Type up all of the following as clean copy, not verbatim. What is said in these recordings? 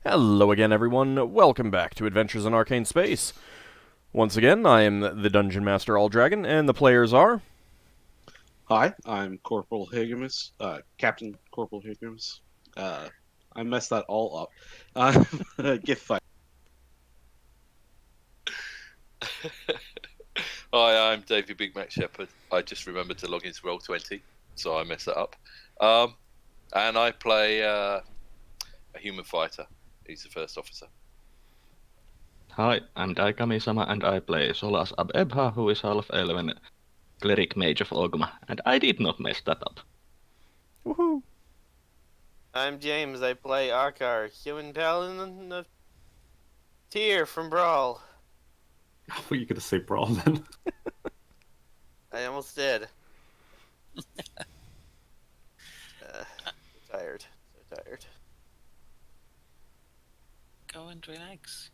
Hello again, everyone. Welcome back to Adventures in Arcane Space. Once again, I am the Dungeon Master AuldDragon, and the players are... Hi, I'm Corporal Higgimus, Captain Corporal Higgimus. I messed that all up. Giff. Hi, I'm Davey Big Mac Shepherd. I just remembered to log into Roll20, so I messed that up. And I play a human fighter. He's the first officer. Hi, I'm Daikami-sama and I play Solas Ab-Ebha, who is half-elven cleric mage of Ogma, and I did not mess that up. Woohoo! I'm James. I play Ockar, human paladin of Tyr from Brawl. I thought you were going to say Brawl then. I almost did. Tired. So tired. Go and relax.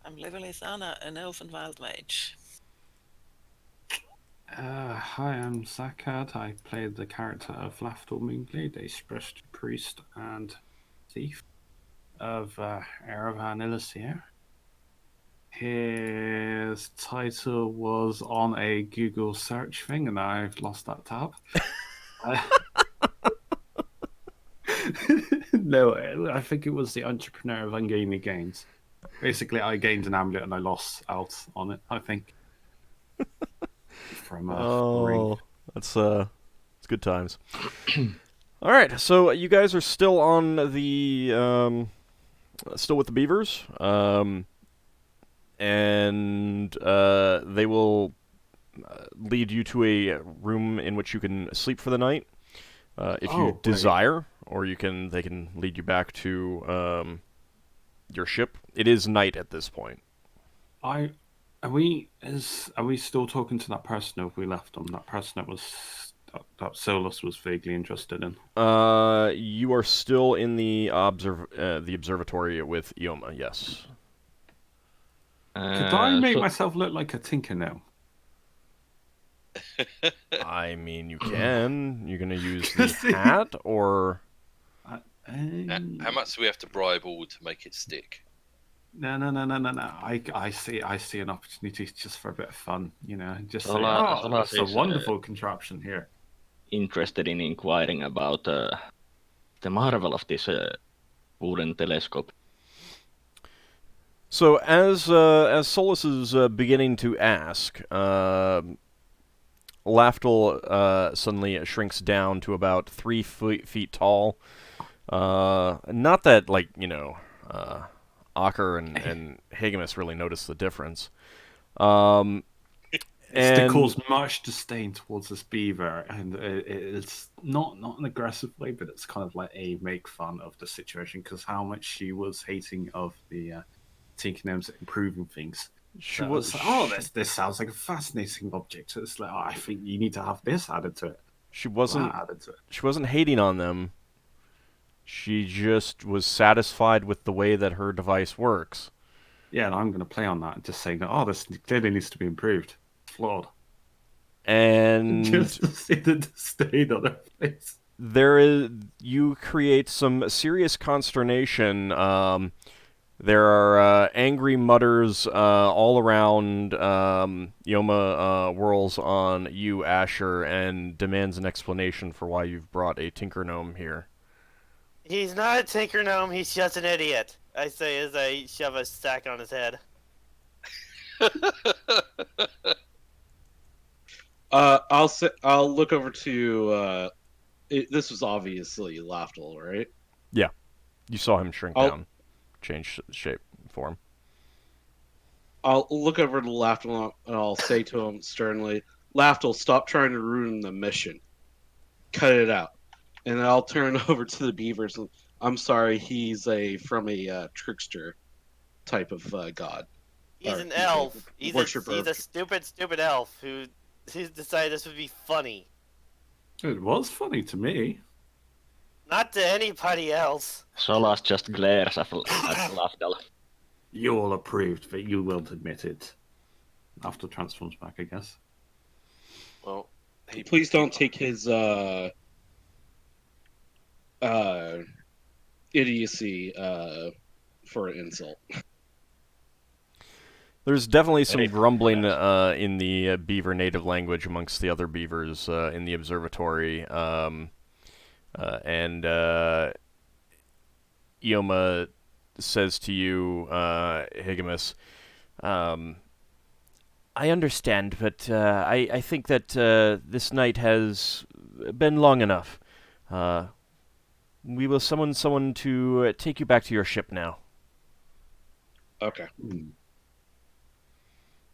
I'm Levalithana, an elven wild mage. Hi, I'm Zakad. I played the character of Lafdul Moonglade, a suppressed priest and thief of Erevan Illicir. His title was on a Google search thing, and I've lost that tab. No, I think it was the entrepreneur of Ungainly Games. Basically, I gained an amulet and I lost out on it, I think. From ring. It's good times. Alright, so you guys are still on the, still with the beavers, and they will lead you to a room in which you can sleep for the night, if you desire, or they can lead you back to your ship. It is night at this point. Are we still talking to that person, or have we left them? That person that Solas was vaguely interested in. You are still in the observatory with Ioma, yes. Could I make myself look like a tinker now? I mean, you can. You're gonna use the hat, or... How much do we have to bribe all to make it stick? No. I see an opportunity just for a bit of fun, just Solas it's a is, wonderful contraption here. Interested in inquiring about the marvel of this wooden telescope. So as Solas is beginning to ask, Lafdul suddenly shrinks down to about 3 feet tall. Not that, Ockar and Higgimus really notice the difference. It's to cause much disdain towards this beaver, and it's not an aggressive way, but it's kind of like a make fun of the situation, because how much she was hating of the Tinker Gnomes improving things. She was like, this sounds like a fascinating object. It's like, I think you need to have this added to it. She wasn't hating on them. She just was satisfied with the way that her device works. Yeah, and I'm going to play on that and just say, this clearly needs to be improved. It's flawed. And just to see the disdain on her face. You create some serious consternation. There are angry mutters all around. Ioma whirls on you, Asher, and demands an explanation for why you've brought a Tinker Gnome here. He's not a tinker gnome, he's just an idiot, I say as I shove a stack on his head. I'll look over to. This was obviously Lafdul, right? Yeah, you saw him shrink down, change shape, form. I'll look over to Lafdul and I'll say to him sternly, "Lafdul, stop trying to ruin the mission. Cut it out." And then I'll turn over to the beavers. I'm sorry, he's from a trickster type of god. He's an elf. He's a stupid elf who decided this would be funny. It was funny to me. Not to anybody else. Solas just glares at Lafdul. You all approved, but you won't admit it. After transforms back, I guess. Well, please don't take his idiocy for an insult. There's definitely some Very grumbling fast. in the beaver native language amongst the other beavers in the observatory, and Ioma says to you, Higgimus, I understand, but I think that this night has been long enough. We will summon someone to take you back to your ship now. Okay.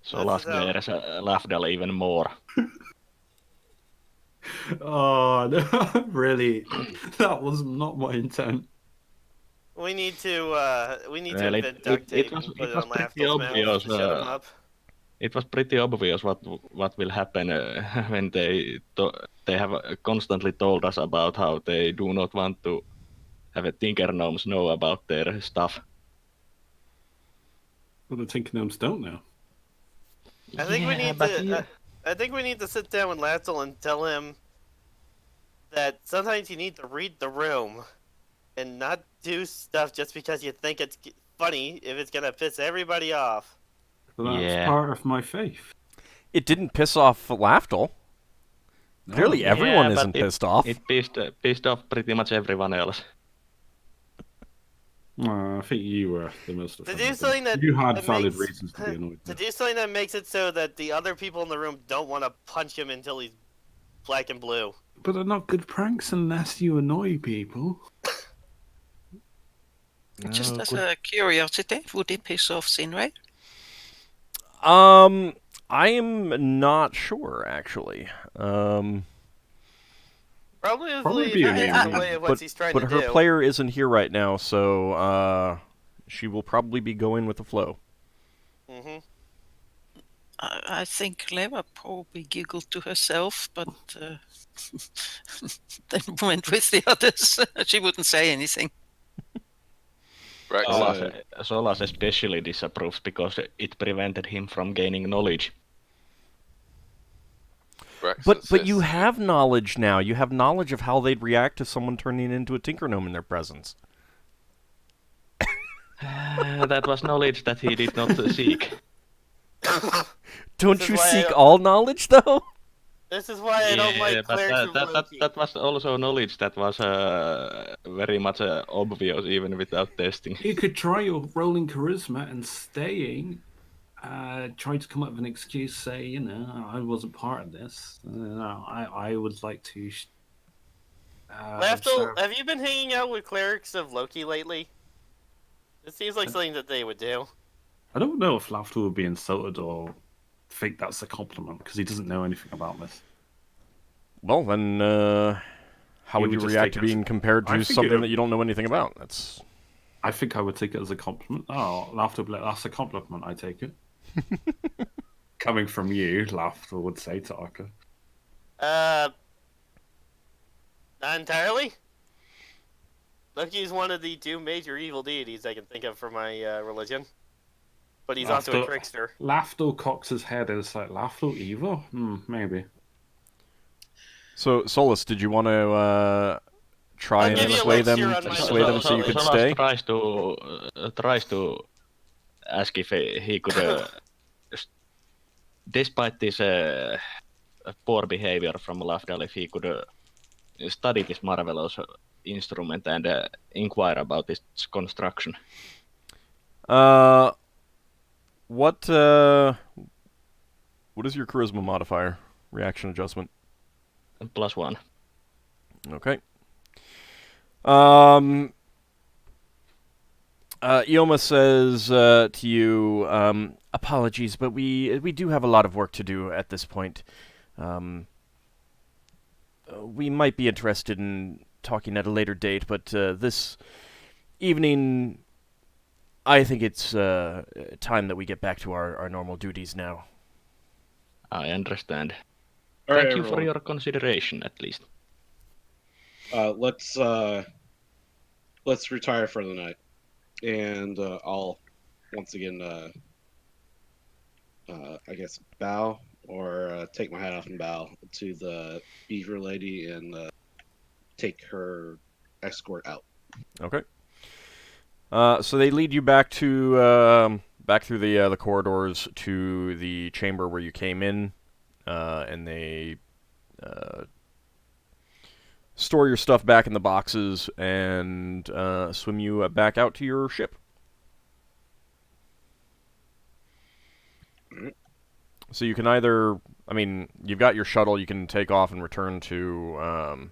Solas glares at Lafdul even more. Oh, no, really? That was not my intent. We need to Well, invent duct tape and put it it was on pretty Lafdul's mouth obvious. to shut him up. It was pretty obvious what will happen when they have constantly told us about how they do not want to have a Tinker Gnomes know about their stuff. Well, the Tinker Gnomes don't know. I think we need but to. I think we need to sit down with Lafdul and tell him that sometimes you need to read the room and not do stuff just because you think it's funny if it's gonna piss everybody off. Well, that's Yeah. part of my faith. It didn't piss off Lafdul. No. Clearly, everyone Yeah, but isn't pissed off. It pissed off pretty much everyone else. I think you were the most To offended. do something that You had that valid makes, reasons to be annoyed. to do something that makes it so that the other people in the room don't want to punch him until he's black and blue. But they're not good pranks unless you annoy people. Just No, as good. a curiosity, would it piss off Sinrae? I am not sure actually. Probably be if a it gets in the maybe. way of what he's trying but to her do. player isn't here right now, so she will probably be going with the flow. hmm I think Leva probably giggled to herself, but then went with the others. She wouldn't say anything. Braxon, Solas especially disapproves because it prevented him from gaining knowledge. Braxon But you says, have knowledge now. You have knowledge of how they'd react to someone turning into a tinker gnome in their presence. That was knowledge that he did not seek. Don't This is you why I seek don't- all knowledge, though? This is why I don't like but clerics of Loki. that was also knowledge that was very much obvious even without testing. You could try your rolling charisma and staying. Try to come up with an excuse, say, I wasn't part of this. I would like to. Lafdul, have you been hanging out with clerics of Loki lately? It seems like something that they would do. I don't know if Lafdul would be insulted or think that's a compliment because he doesn't know anything about this. Well, then, how He would would you just react take to it as being a- compared I to think something it- that you don't know anything about? That's I think I would take it as a compliment. Oh, Lafdul, that's a compliment. I take it. Coming from you, Lafdul would say to Ockar. Not entirely. Loki is one of the two major evil deities I can think of for my religion. But he's also a Lafdul- trickster. Lafdul cocks his head and it's like, Lafdul evil? Maybe. so. Solas, did you want to try I'll and give you a sway lecture them, on my sway them so you could Solas stay? Tries to ask if he could, despite this poor behavior from Lafdul, if he could study this marvelous instrument and inquire about its construction. What is your charisma modifier? Reaction adjustment. +1. Okay. Ioma says to you, apologies, but we do have a lot of work to do at this point. We might be interested in talking at a later date, but this evening, I think it's time that we get back to our normal duties now. I understand. All Thank right, you for everyone. your consideration, at least. Let's retire for the night, and I'll once again, I guess, bow or take my hat off and bow to the beaver lady and take her escort out. Okay. So they lead you back to back through the corridors to the chamber where you came in, and they store your stuff back in the boxes and swim you back out to your ship. So you can either, I mean, you've got your shuttle. You can take off and return to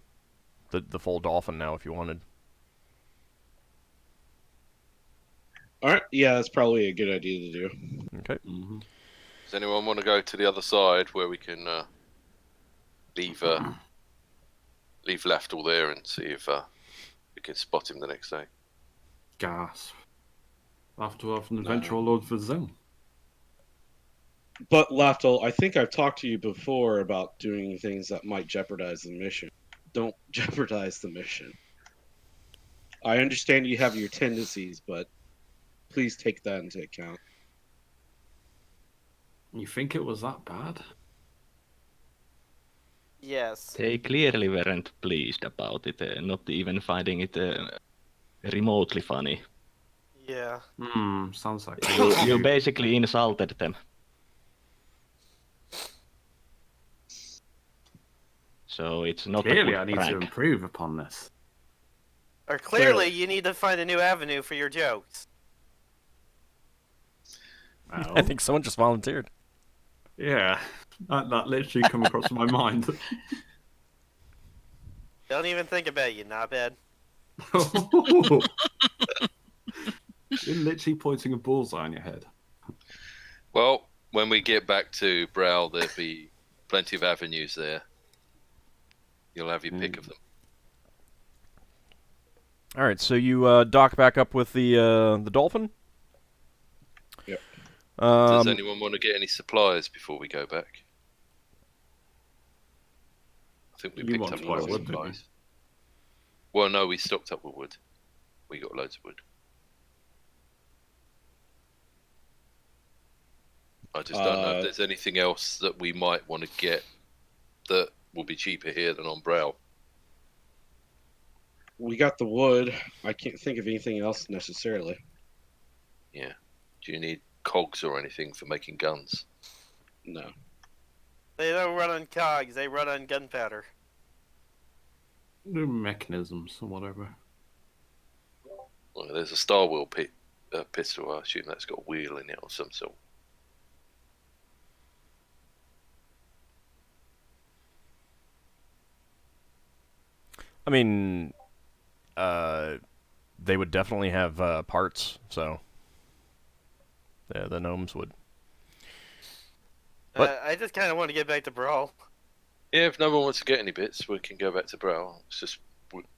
the full Dolphin now if you wanted. All right. Yeah, that's probably a good idea to do. Okay. Mm-hmm. Does anyone want to go to the other side where we can leave Lafdul there and see if we can spot him the next day? Gasp. After an adventure all over the zone. But Lafdul, I think I've talked to you before about doing things that might jeopardize the mission. Don't jeopardize the mission. I understand you have your tendencies, but please take that into account. You think it was that bad? Yes. They clearly weren't pleased about it, not even finding it remotely funny. Yeah. Sounds like You basically insulted them. So it's not Clearly, a I good need to prank. improve upon this. Or clearly, you need to find a new avenue for your jokes. Well, I think someone just volunteered. yeah, that literally come across my mind. Don't even think about it, you knobhead. You're literally pointing a bullseye on your head. Well, when we get back to Brow, there'll be plenty of avenues there. You'll have your pick of them. All right, so you dock back up with the Dolphin. Yep. Does anyone want to get any supplies before we go back? I think we You picked want up to loads buy of wood, didn't you? supplies. Well, no, we stocked up with wood. We got loads of wood. I just don't know if there's anything else that we might want to get that will be cheaper here than on Brow. We got the wood. I can't think of anything else necessarily. Yeah. Do you need cogs or anything for making guns? No. They don't run on cogs, they run on gunpowder. The mechanisms or whatever. Well, there's a Star Wheel pistol. I assume that's got a wheel in it or some sort. I mean, they would definitely have parts, so yeah, the gnomes would. What? I just kind of want to get back to Brawl. Yeah, if no one wants to get any bits, we can go back to Brow. It's just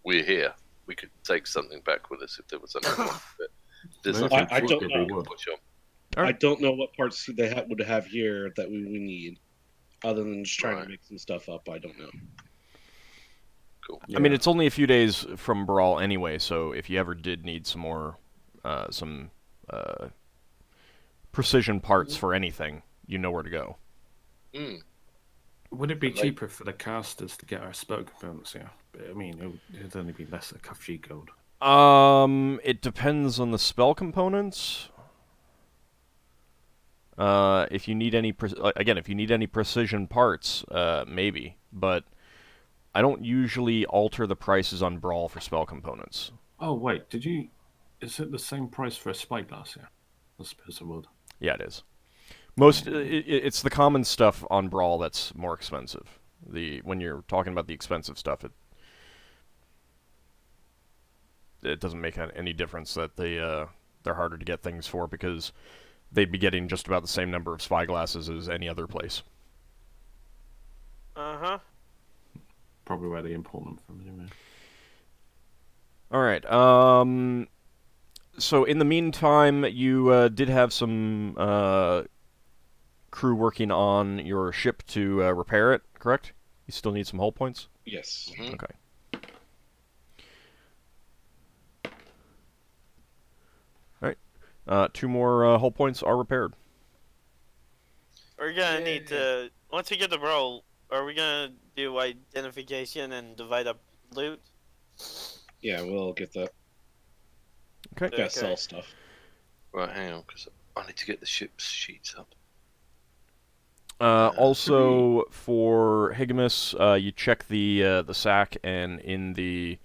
we're here. We could take something back with us if there was something. But there's Maybe nothing I don't we know. can push on. All right. I don't know what parts they would have here that we would need, other than just trying Right. to make some stuff up. I don't know. Cool. I mean, it's only a few days from Brawl anyway, so if you ever did need some more, precision parts for anything, you know where to go. Mm. Would it be Like- cheaper for the casters to get our spell components here? I mean, it'd only be less than cuff sheet gold. It depends on the spell components. If you need any, if you need any precision parts, maybe. But I don't usually alter the prices on Brawl for spell components. Oh wait, is it the same price for a spyglass here? I suppose it would. Yeah, it is. It's the common stuff on Brawl that's more expensive. When you're talking about the expensive stuff, it doesn't make any difference that they're harder to get things for because they'd be getting just about the same number of spyglasses as any other place. Uh-huh. Probably where they import them from anyway. All right. So in the meantime, you did have some crew working on your ship to repair it, correct? You still need some hull points? Yes. Mhm. Okay. All right. 2 more hull points are repaired. We're gonna need to, once we get the Brawl, are we gonna do identification and divide up loot? Yeah, we'll get that. Okay. Gotta sell stuff. Right, hang on, because I need to get the ship's sheets up. Also, for Higgimus, you check the sack, and in the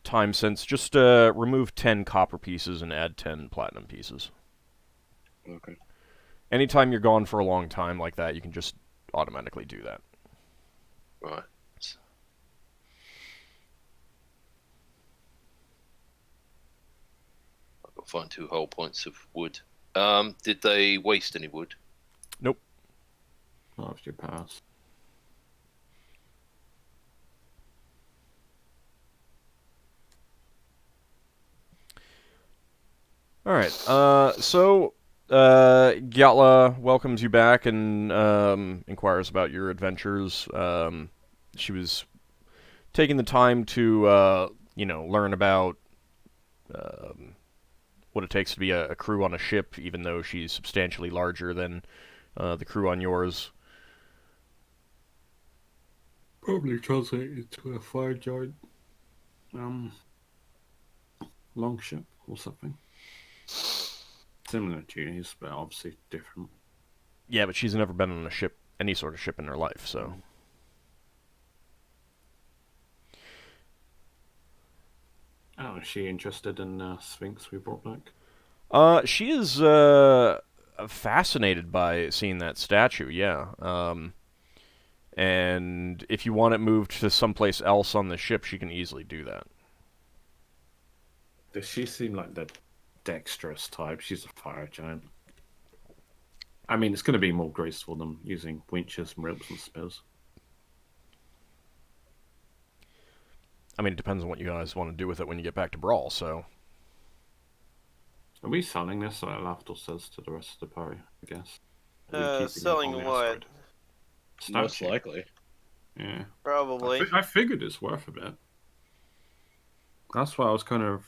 time sense, just remove 10 copper pieces and add 10 platinum pieces. Okay. Anytime you're gone for a long time like that, you can just automatically do that. Right. I've got to find 2 whole points of wood. Did they waste any wood? Nope. After you pass. Alright, so Gyatla welcomes you back and inquires about your adventures. She was taking the time to, learn about what it takes to be a crew on a ship, even though she's substantially larger than the crew on yours. Probably translated to a 5-giant longship or something. Similar to yours, but obviously different. Yeah, but she's never been on a ship, any sort of ship in her life, so... Oh, is she interested in Sphinx we brought back? She is fascinated by seeing that statue, yeah. And if you want it moved to someplace else on the ship, she can easily do that. Does she seem like the dexterous type? She's a fire giant. I mean, it's going to be more graceful than using winches and ropes and spears. I mean, it depends on what you guys want to do with it when you get back to Brawl, so... Are we selling this, like Lafdul says to the rest of the party, I guess? Are we keeping it Selling on the what? asteroid? Most Statue. likely. Yeah. Probably. I figured it's worth a bit. That's why I was kind of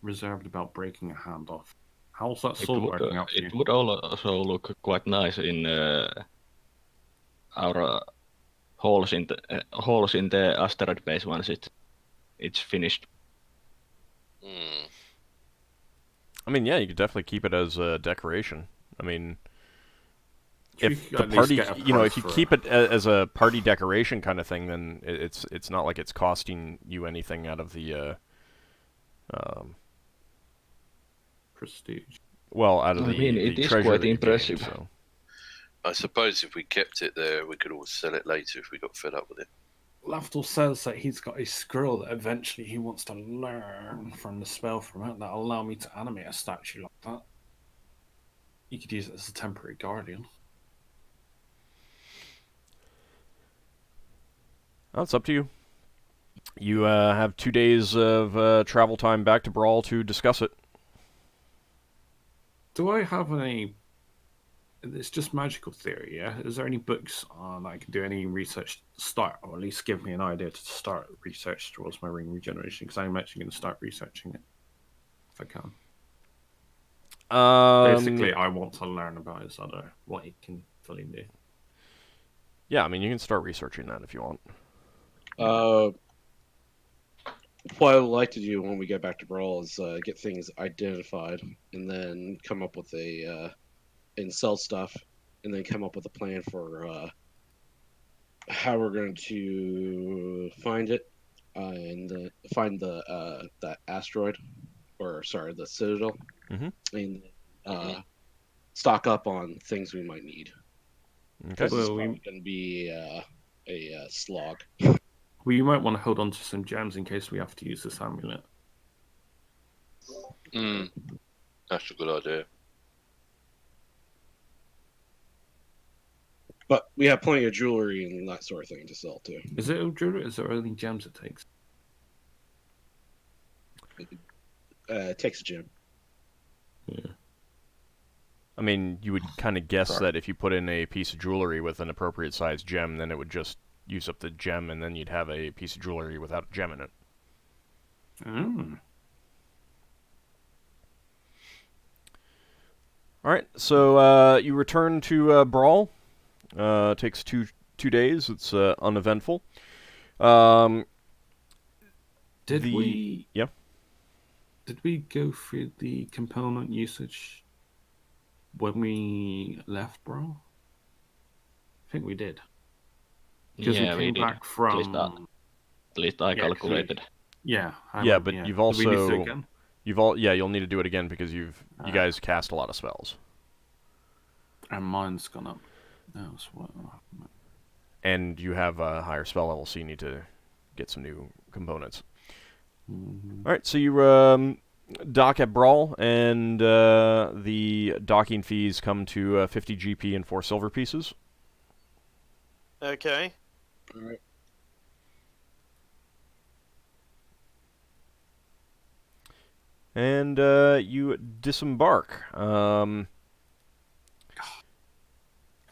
reserved about breaking a hand off. How's that sword working out for you? It would also look quite nice in our halls in the asteroid base once it's finished. Hmm. I mean, yeah, you could definitely keep it as a decoration. I mean... Should If we the at least party, get a if price you for keep it as a party decoration kind of thing, then it's not like it's costing you anything out of the, prestige? well, out of I mean, the it is treasure quite that you impressive. gained, so. I suppose if we kept it there, we could always sell it later if we got fed up with it. Lafdul says that he's got a scroll that eventually he wants to learn from the spell from it that'll allow me to animate a statue like that. You could use it as a temporary guardian. Well, it's up to you. You have 2 days of travel time back to Brawl to discuss it. Do I have any... It's just magical theory, yeah? Is there any books on I can do any research to start, or at least give me an idea to start research towards my ring regeneration? Because I'm actually going to start researching it, if I can. Basically, I want to learn about his other, what he can fully do. Yeah, I mean, you can start researching that if you want. What I would like to do when we get back to Brawl is get things identified and then come up with and sell stuff, and then come up with a plan for how we're going to find it and find that asteroid, or sorry, the citadel, and stock up on things we might need. Okay. This is Well, probably going to be a slog. Well, you might want to hold on to some gems in case we have to use this amulet. That's a good idea. But we have plenty of jewelry and that sort of thing to sell too. Is it all jewelry? Is there only gems it takes? It takes a gem. Yeah. I mean, you would kind of guess that if you put in a piece of jewelry with an appropriate sized gem, then it would just use up the gem, and then you'd have a piece of jewelry without a gem in it. Oh. Alright, so you return to Brawl. Takes two days. It's uneventful. Did we... Yeah? Did we go through the component usage when we left, bro? I think we did. Because Yeah, we came did. back At least, from. at least I Yeah, 'cause calculated. Yeah. Yeah, but you've Do we need to do it also again? you'll need to do it again because you guys cast a lot of spells. And mine's gone up. No, so what? And you have a higher spell level, so you need to get some new components. Mm-hmm. All right, so you dock at Brawl, and the docking fees come to 50 GP and 4 silver pieces. Okay. All right. And you disembark.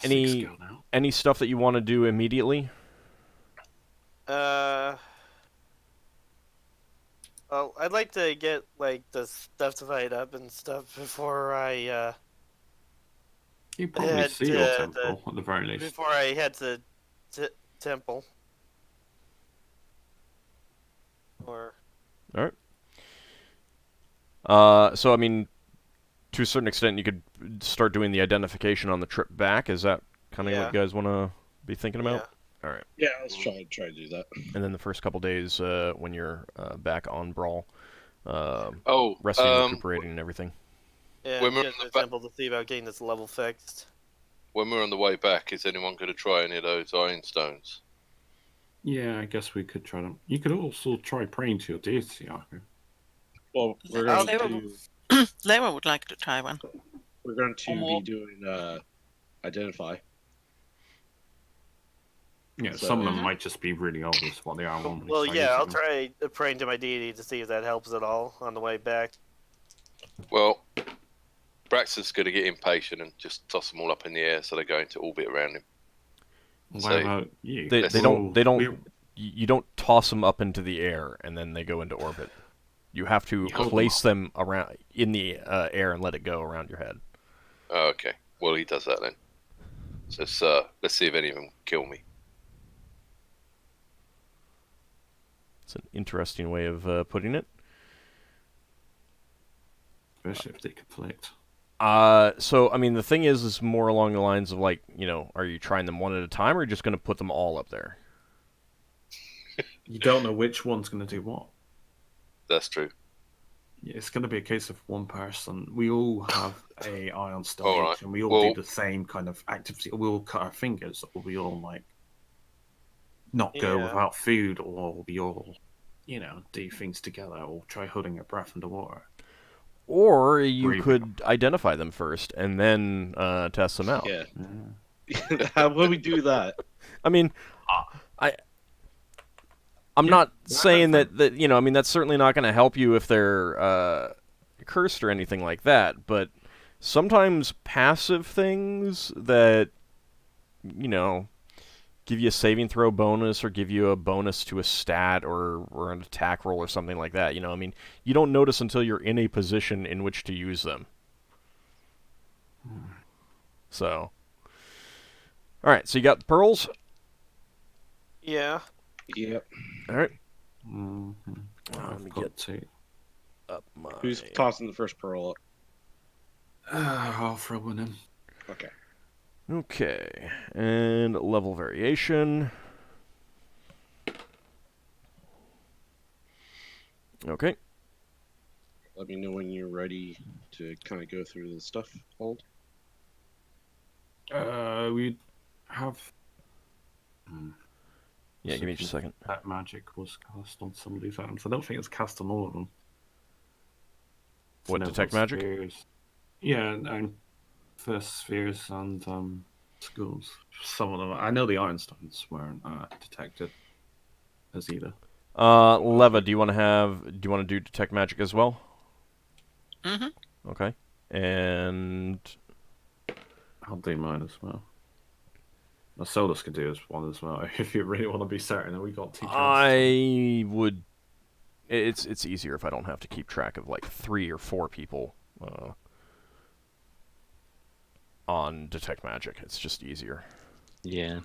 Any stuff that you want to do immediately? Well, I'd like to get like the stuff divided up and stuff before I You probably head see to your temple at the very least. before I head to temple. Or All right. So I mean, to a certain extent, you could start doing the identification on the trip back. Is that kind of what you guys want to be thinking about? All right. Yeah, let's try to do that. And then the first couple days when you're back on Brawl, Oh, resting, recuperating, and everything. yeah, When we're get on to the temple to see about getting this level fixed. when we're on the way back, is anyone going to try any of those iron stones? Yeah, I guess we could try them. You could also try praying to your deity, Ockar. Well, we're Oh, going Leva would like to try one. to be doing identify. Yeah, So- some of them might just be really obvious what they are. Won't we? Well, So I yeah, guess I'll we- try praying to my deity to see if that helps at all on the way back. Well, Braxon's going to get impatient and just toss them all up in the air so they go into orbit around him. What So- about you? They don't. We're- You don't toss them up into the air and then they go into orbit. You have to You hold them place them around in the air and let it go around your head. Oh, okay. Well, he does that then. So let's see if any of them kill me. It's an interesting way of putting it. Especially if they conflict. So I mean, the thing is more along the lines of like, are you trying them one at a time, or are you just going to put them all up there? You don't know which one's going to do what. That's true. Yeah, it's going to be a case of one person. We all have a iron stone All each, right. and we all Well- do the same kind of activity. We all cut our fingers, or we all like not go Yeah. without food, or we all, do things together, or try holding our breath underwater. Or you Breathing. could identify them first and then test them out. Yeah. How would we do that? I mean, I'm not saying that I mean, that's certainly not going to help you if they're cursed or anything like that, but sometimes passive things that, give you a saving throw bonus or give you a bonus to a stat or an attack roll or something like that, I mean, you don't notice until you're in a position in which to use them. So, all right, so you got the pearls? Yeah. Yep. All right. Mm-hmm. Let me get up my... Who's tossing the first pearl up? I'll throw one in. Okay. Okay, and level variation. Okay. Let me know when you're ready to kind of go through the stuff. Hold. We have. Yeah, give me just a second. That magic was cast on some of these items. I don't think it's cast on all of them. What, detect magic? Spheres. Yeah, and first spheres and schools. Some of them. I know the ironstones weren't detected as either. Leva, do you want to do detect magic as well? Mm-hmm. Okay. And I'll do mine as well. Now, Solas can do one as well if you really want to be certain that we got two chances. I would. It's easier if I don't have to keep track of like 3 or 4 people on detect magic. It's just easier. Yeah.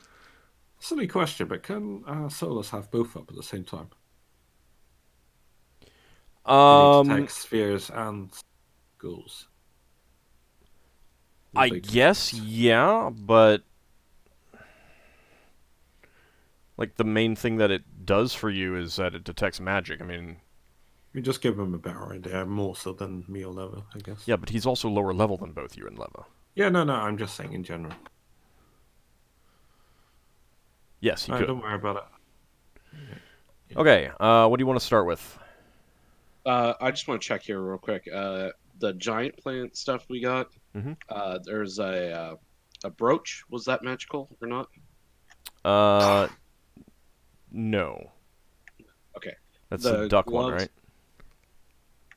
Silly question, but can Solas have both up at the same time? Can he detect spheres and ghouls? Will I they guess, connect? yeah, but like the main thing that it does for you is that it detects magic. I mean, You just give him a better idea, more so than me or Leva, I guess. yeah, but he's also lower level than both you and Leva. Yeah, no, I'm just saying in general. Yes, he No, could. don't worry about it. Okay, what do you want to start with? I just want to check here real quick. The giant plant stuff we got. Mhm. There's a brooch. Was that magical or not? No. Okay. That's the The duck one, gloves.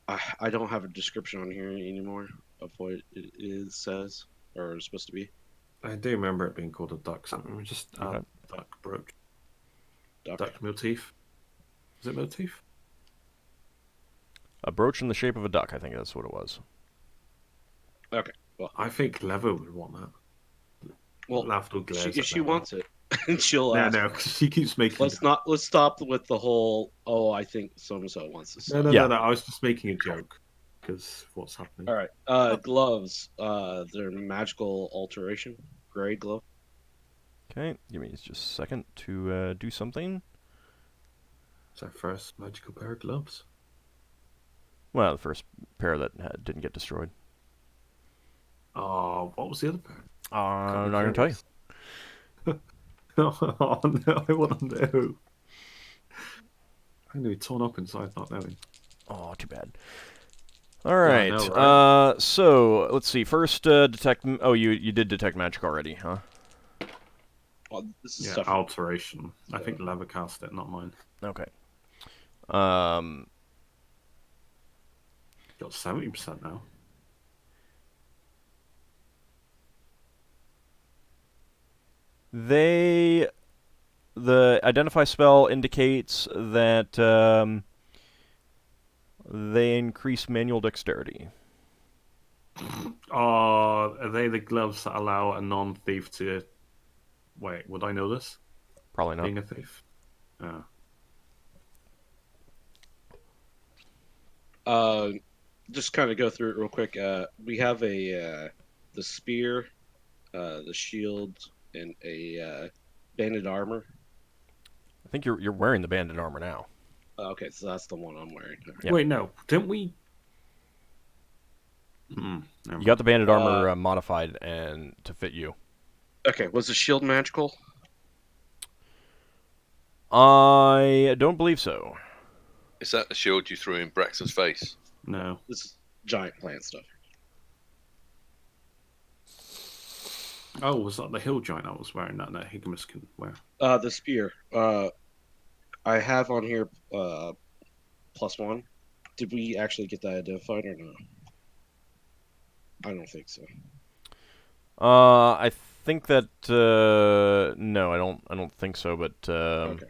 right? I don't have a description on here anymore of what it is says or is supposed to be. I do remember it being called a duck something. Just Okay. duck brooch. Okay. Duck motif. Is it motif? A brooch in the shape of a duck, I think that's what it was. Okay. Well, I think Leva would want that. well, Lafdul glares if at she Leva. wants it, and she'll No, ask. no, she keeps making. Let's stop with the whole. Oh, I think so and so wants this. No, Yeah. I was just making a joke because what's happening. All right. Gloves. They're magical alteration. Gray glove. Okay, give me just a second to do something. It's our first magical pair of gloves. Well, the first pair that didn't get destroyed. Oh, what was the other pair? I'm not going to tell you. Oh no, I want to know. I'm going to be torn up inside not knowing. Oh, too bad. All right. I know, right? So let's see. First, detect. Oh, you did detect magic already, huh? Well, this is Yeah, stuff. alteration. I think Leva cast it, not mine. Okay. Got 70% now. The identify spell indicates that they increase manual dexterity. Are they the gloves that allow a non-thief to... Wait, would I know this? Probably not. Being a thief? Just kind of go through it real quick. We have the spear, the shield, and a banded armor. I think you're wearing the banded armor now. Okay, so that's the one I'm wearing. Yeah. Wait, no. Didn't we... never You got the banded mind. armor modified and to fit you. Okay, was the shield magical? I don't believe so. Is that the shield you threw in Braxon's face? No. This is giant plant stuff. Oh, was that the hill giant I was wearing that Higgimus can wear? The spear. I have on here +1. Did we actually get that identified or no? I don't think so. I think that no, I don't think so. But Okay.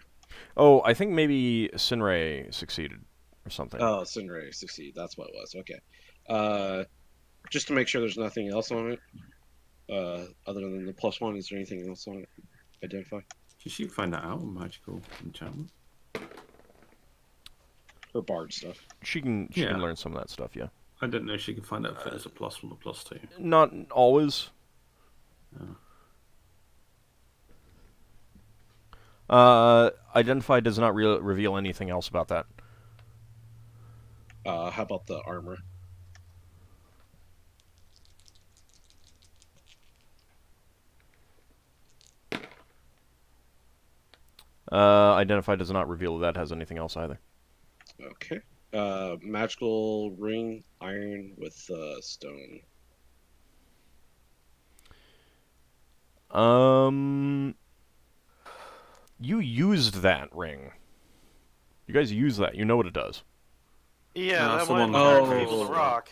oh, I think maybe Sinrae succeeded or something. Oh, Sinrae succeed. That's what it was. Okay. Just to make sure there's nothing else on it. Other than the +1, is there anything else on it? Identify. Did she find that out? Magical enchantment? Or bard stuff. She can learn some of that stuff. Yeah. I didn't know she could find out if it was a +1 or +2. Not always. Identify does not reveal anything else about that. How about the armor? Identify does not reveal that has anything else either. Okay. Magical ring, iron with stone. You used that ring. You guys use that. You know what it does. Yeah, that that's the one one that turned I people used. to rock.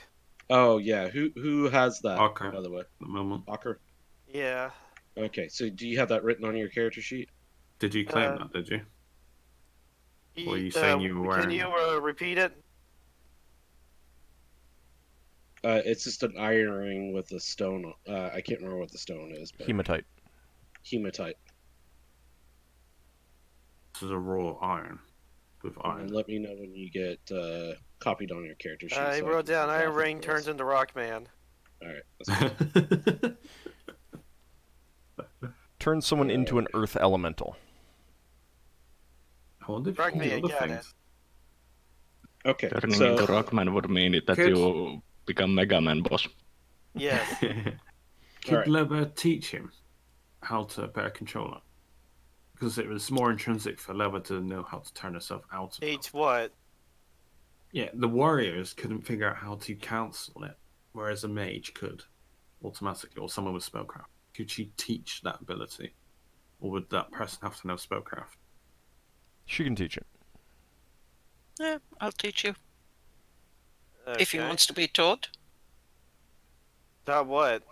Oh yeah, who has that? Ockar. By the way, At the moment. Ockar. Yeah. Okay, so do you have that written on your character sheet? Did you claim that, did you? Or are you saying you were Can wearing you repeat it? It's just an iron ring with a stone. I can't remember what the stone is, but Hematite. hematite. This is a raw iron. with And iron. let me know when you get copied on your character sheet. I so wrote can down mark Iron off Ring the turns rest. into Rockman. All right. That's good. Turn someone into an Alright. earth elemental. I wonder if you Rock can me, do I other got things. Okay. Turning So into Rockman would mean that Could- you become Mega Man boss. Yes. Could Alright. Lever teach him how to bear controller? Because it was more intrinsic for Lever to know how to turn herself out of it. Teach what? Yeah, the warriors couldn't figure out how to cancel it, whereas a mage could automatically, or someone with spellcraft. Could she teach that ability? Or would that person have to know spellcraft? She can teach it. Yeah, I'll teach you. If he Okay. wants to be taught. Taught what?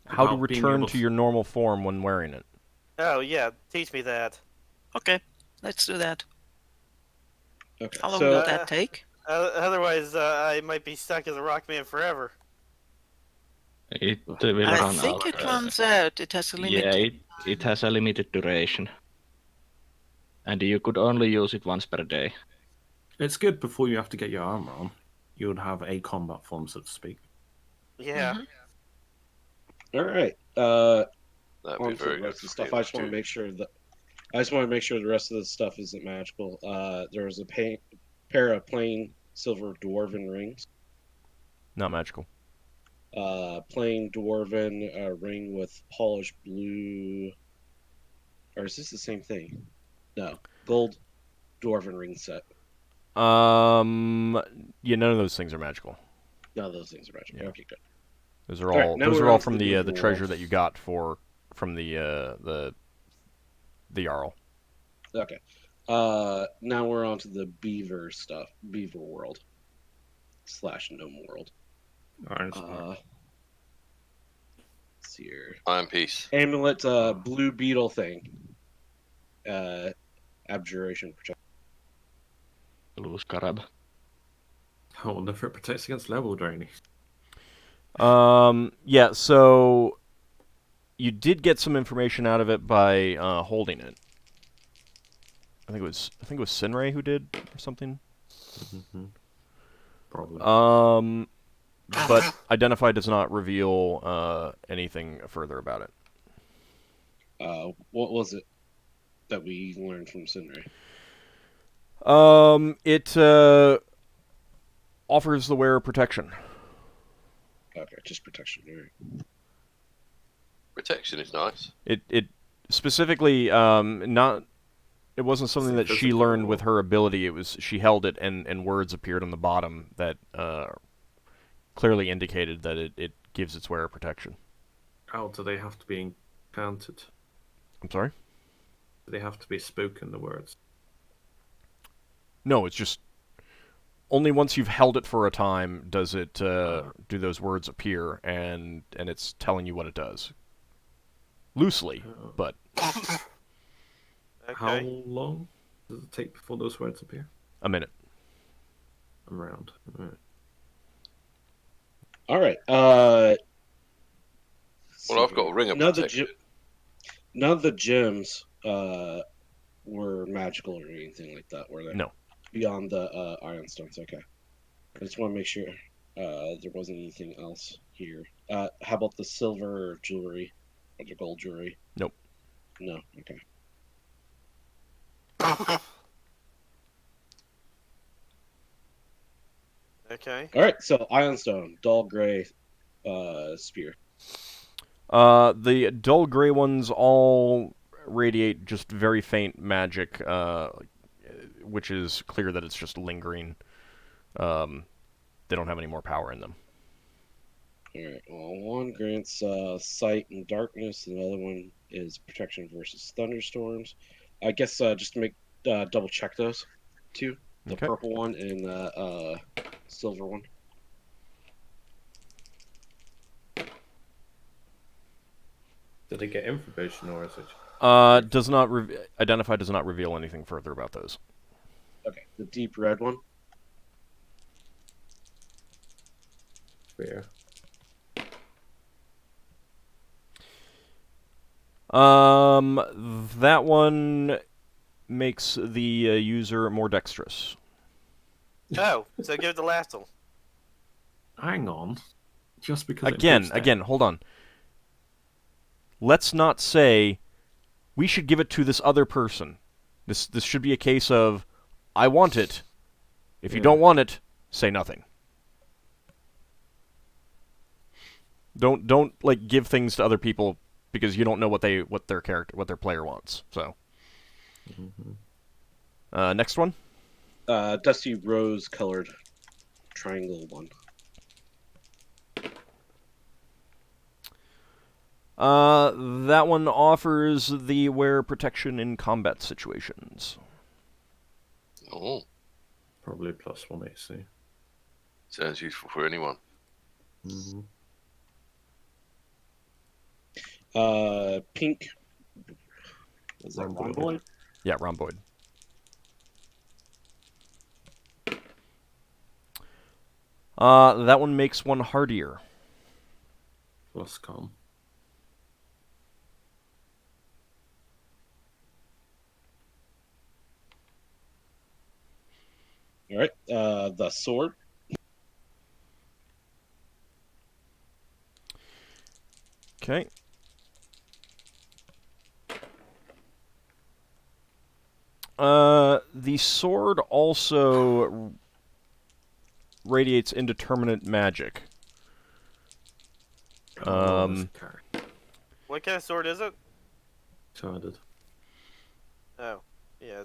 How to About being return able to your normal form when wearing it. Oh, yeah. Teach me that. Okay, let's do that. okay. How long So will that take? Otherwise, I might be stuck as a Rockman forever. It will I run think out. it runs out. It has a limit. Yeah, it has a limited duration. And you could only use it once per day. It's good before you have to get your armor on. You would have a combat form, so to speak. Yeah. Mhm. all right. That'd On be to very the good. rest of the for stuff. you I just want to- to make sure that the rest of the stuff isn't magical. There was a pair of plain silver dwarven rings. Not magical. Plain dwarven ring with polished blue. Or is this the same thing? No, gold dwarven ring set. Yeah, none of those things are magical. No, those things are magical. Yeah. Okay, good. Those are All right, all now those we're are all on to from the the beaver treasure world. that you got from the Jarl. Okay. Now we're on to the beaver stuff. Beaver world. / gnome world. Iron Let's see here. Iron Piece. Amulet, blue beetle thing. Abjuration protection. Blue Scarab. I wonder if it protects against level draining. Yeah. So you did get some information out of it by holding it. I think it was Sinrae who did or something. Probably. But identify does not reveal anything further about it. What was it that we learned from Sinrae? It offers the wearer protection. Okay, just protection. All right. Protection is nice. It specifically not. It wasn't something that she learned with her ability. It was she held it and words appeared on the bottom that clearly indicated that it gives its wearer protection. How do they have to be encountered? I'm sorry? Do they have to be spoken, the words? No, it's just only once you've held it for a time does it do those words appear, and it's telling you what it does. Loosely, but How Okay. long does it take before those words appear? a minute. Around. Alright. All right. Well, I've got a ring of none of the protection. none of the gems were magical or anything like that, were they? No. Beyond the iron stones. Okay. I just want to make sure there wasn't anything else here. How about the silver jewelry or the gold jewelry? Nope. No. Okay. Okay. All right. So ironstone, dull gray spear. The dull gray ones all radiate just very faint magic, which is clear that it's just lingering. They don't have any more power in them. All right. Well, one grants sight in darkness, and the other one is protection versus thunderstorms. I guess just to make double check those two, the Okay. purple one and the silver one. Did they get information, or is it? Does not identify does not reveal anything further about those. Okay. The deep red one. Spear. That one makes the user more dexterous. Oh, so give it to Lafdul. Hang on. Just because Again, hold on. Let's not say we should give it to this other person. This should be a case of, I want it. If you don't want it, say nothing. Don't like give things to other people because you don't know what their player wants. So, next one. Dusty rose-colored triangle one. That one offers the wear protection in combat situations. Oh, Probably +1 AC. sounds useful for anyone. Pink. Is that Rhomboid. rhomboid? Yeah, rhomboid. That one makes one hardier. +com. All right. The sword. Okay. The sword also radiates indeterminate magic. What kind of sword is it? Two-handed. Oh, yeah.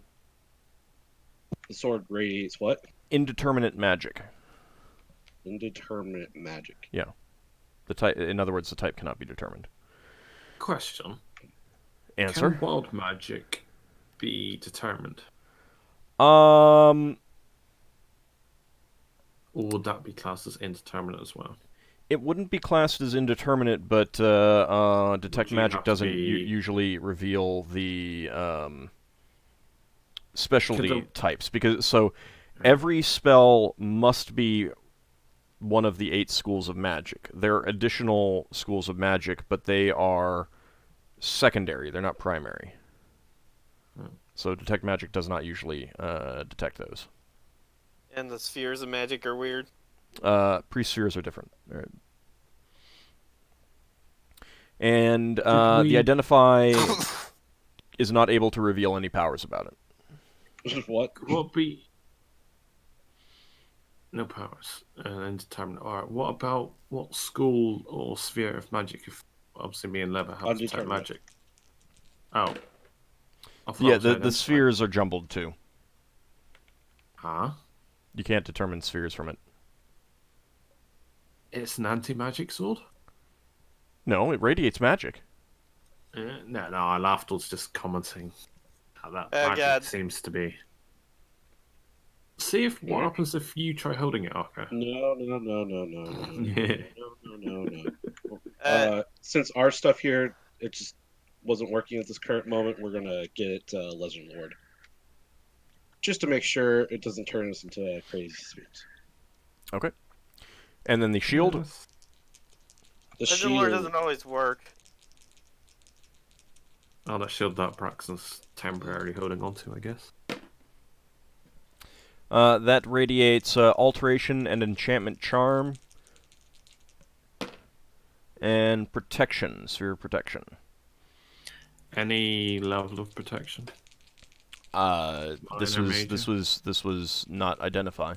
The sword radiates what? Indeterminate magic. Indeterminate magic. Yeah. The type, in other words, the type cannot be determined. Question. Answer. Can wild magic be determined? Um, Or would that be classed as indeterminate as well? it wouldn't be classed as indeterminate, but detect you magic have to doesn't be- usually reveal the specialty Could the- types because every spell must be one of the 8 schools of magic. There are additional schools of magic, but they are secondary. They're not primary. So detect magic does not usually detect those. And the spheres of magic are weird. Pre-spheres are different. And Did the we- identify is not able to reveal any powers about it. What? What be... No powers. Indeterminate. Alright, what about what school or sphere of magic, if obviously me and Lever have to detect Undeterminate. magic? Oh. I thought Yeah, it was the identified. spheres are jumbled too. Huh? You can't determine spheres from it. It's an anti-magic sword? No, it radiates magic. No, I laughed. I was just commenting how that Oh, magic God. seems to be. See if what happens if you try holding it, Ockar. No. Yeah. No. Since our stuff here, it just wasn't working at this current moment, we're gonna get it to Legend Lord. Just to make sure it doesn't turn us into crazy spirits. Okay. And then the shield. Yes. The Legend shield. Lore doesn't always work. Oh, that shield that Braxon's temporarily holding onto, I guess. That radiates alteration and enchantment charm. And protection, sphere protection. Any level of protection? This Minor, was not identify.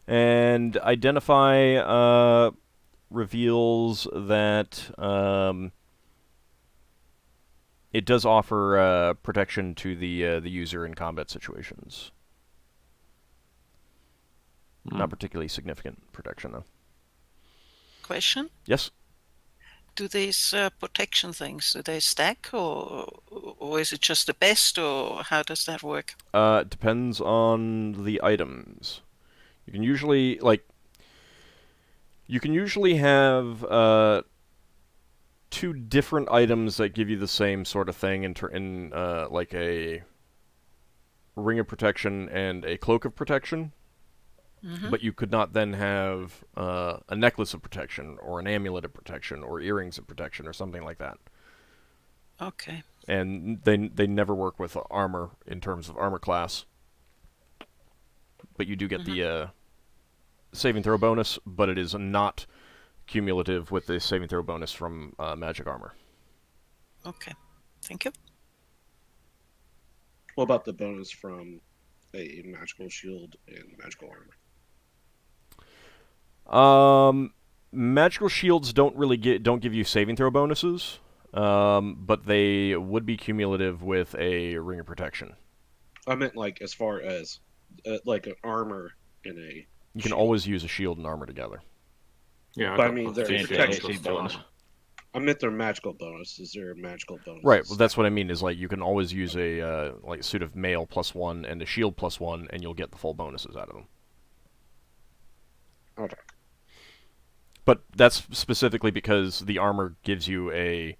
And identify reveals that it does offer protection to the user in combat situations. Not particularly significant protection, though. Question? Yes. Do these protection things, do they stack, or is it just the best, or how does that work? Depends on the items. You can usually have 2 different items that give you the same sort of thing in like a ring of protection and a cloak of protection. But you could not then have a necklace of protection, or an amulet of protection, or earrings of protection, or something like that. Okay. And they never work with armor in terms of armor class. But you do get the saving throw bonus, but it is not cumulative with the saving throw bonus from magic armor. Okay. Thank you. What about the bonus from a magical shield and magical armor? Magical shields don't give you saving throw bonuses, but they would be cumulative with a ring of protection. I meant like as far as like an armor and a. You can always use a shield and armor together. Yeah, But I mean, they're +2 protection plus bonus. armor. I meant their magical bonus. Is there a magical bonus? Right. Well, that's what I mean. Is like you can always use a like suit of mail +1 and a shield +1, and you'll get the full bonuses out of them. Okay. But that's specifically because the armor gives you a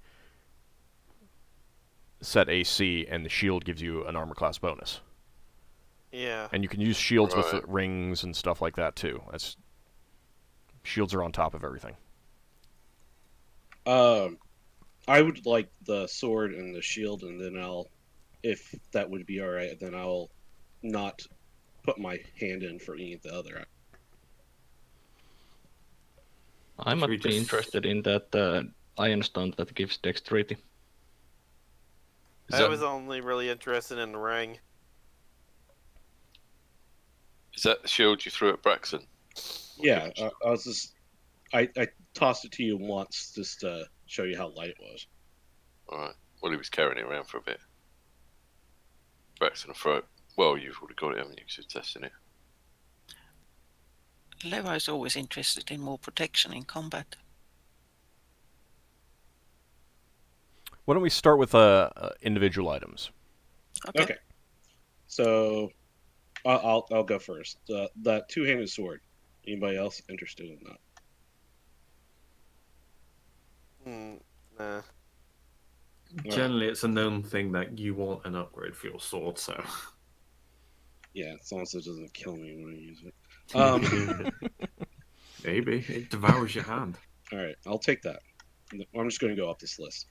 set AC, and the shield gives you an armor class bonus. Yeah. And you can use shields with Right. rings and stuff like that too. Shields are on top of everything. I would like the sword and the shield, and then if that would be all right, then I'll not put my hand in for any of the other. I Should might we be just- interested in that ironstone that gives dexterity. Is I that, was only really interested in the ring. is that the shield you threw at Braxon? Yeah, I was just I tossed it to you once just to show you how light it was. Alright. Well, he was carrying it around for a bit. Braxon will throw it. Well, you've already got it, haven't you? 'Cause you're testing it. Leva is always interested in more protection in combat. Why don't we start with individual items? Okay. So I'll go first. That two-handed sword. Anybody else interested in that? Nah. Generally, it's a known thing that you want an upgrade for your sword, so. Yeah, as long as it doesn't kill me when I use it. Maybe. It devours your hand. All right, I'll take that. I'm just going to go up this list.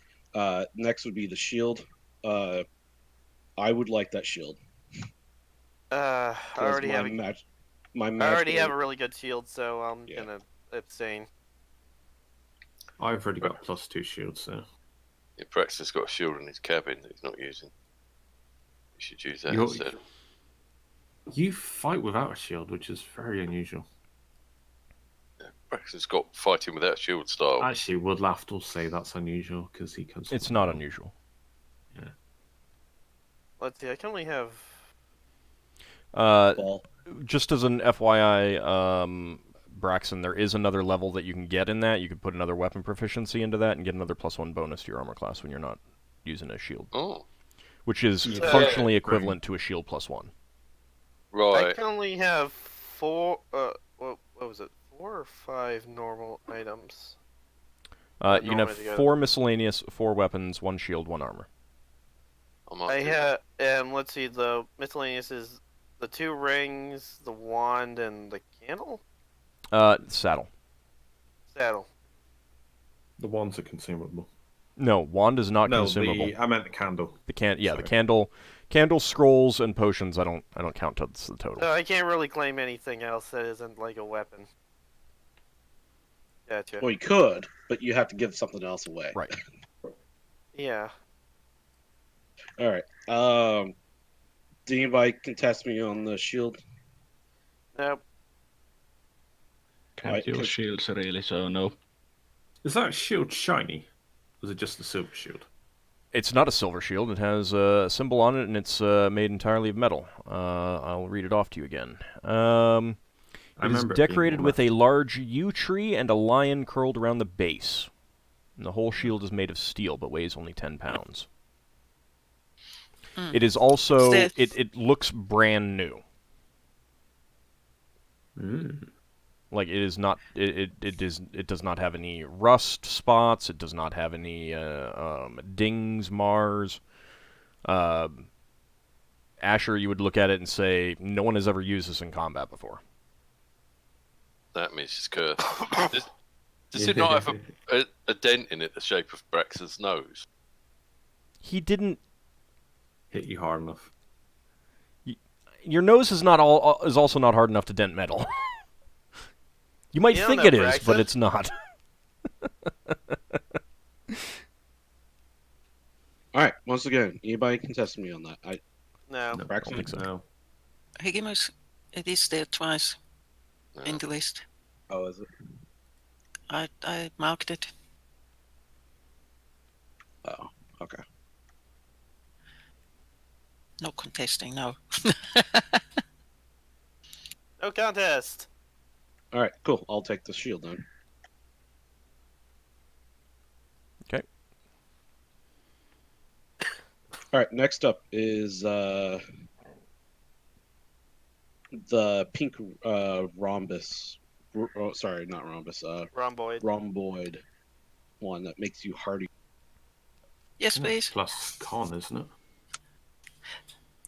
Next would be the shield. I would like that shield. I already have. My I already magical- have a really good shield, so I'm Yeah. gonna abstain. I've already got +2 shields, so. Yeah, Braxton's got a shield in his cabin that he's not using. You should use that You're- instead. You fight without a shield, which is very unusual. Yeah, Braxton's got fighting without shield style. Actually, would Lafdul say that's unusual because he comes. It's not unusual. Let's see. I can only have. ball. Just as an FYI, Braxon, there is another level that you can get in that. You could put another weapon proficiency into that and get another +1 bonus to your armor class when you're not using a shield, Oh, which is Yeah. functionally equivalent to a shield +1. I right. can only have 4. What was it? 4 or 5 normal items. You can have normally together. 4 miscellaneous, 4 weapons, 1 shield, 1 armor. I might I do have. Let's see. The miscellaneous is the 2 rings, the wand, and the candle. Saddle. Saddle. The wands are consumable. No, wand is not No, consumable. I meant the candle. The Sorry. candle, scrolls, and potions. I don't count that's the total. So I can't really claim anything else that isn't like a weapon. Gotcha. Well, you could, but you have to give something else away. Right. Yeah. All right. Did anybody contest me on the shield? Nope. Can't Right, use 'cause- shields really, so no. Is that shield shiny? Or is it just a silver shield? It's not a silver shield. It has a symbol on it, and it's made entirely of metal. I'll read it off to you again. I It is remember it being decorated more with a metal. large yew tree and a lion curled around the base. And the whole shield is made of steel, but weighs only 10 pounds. It is also Is it looks brand new. Mm. Like it is not it does not have any rust spots. It does not have any dings, mars. Asher, you would look at it and say, no one has ever used this in combat before. That means she's cursed. Does it not have a dent in it the shape of Braxon's nose? He didn't. Hit you hard enough. Your nose is also not hard enough to dent metal. You might You don't think know, it is, Braxon. but it's not. All right. Once again, anybody contest me on that? No. I Braxon? don't think so. No. Higgimus, it is there twice in the list. Oh, is it? I marked it. Oh, okay. No contesting, no. No contest. All right, cool. I'll take the shield then. Okay. All right. Next up is the pink rhombus. Sorry, not rhombus. Rhomboid. Rhomboid one that makes you hardy. Yes, please. Plus con, isn't it?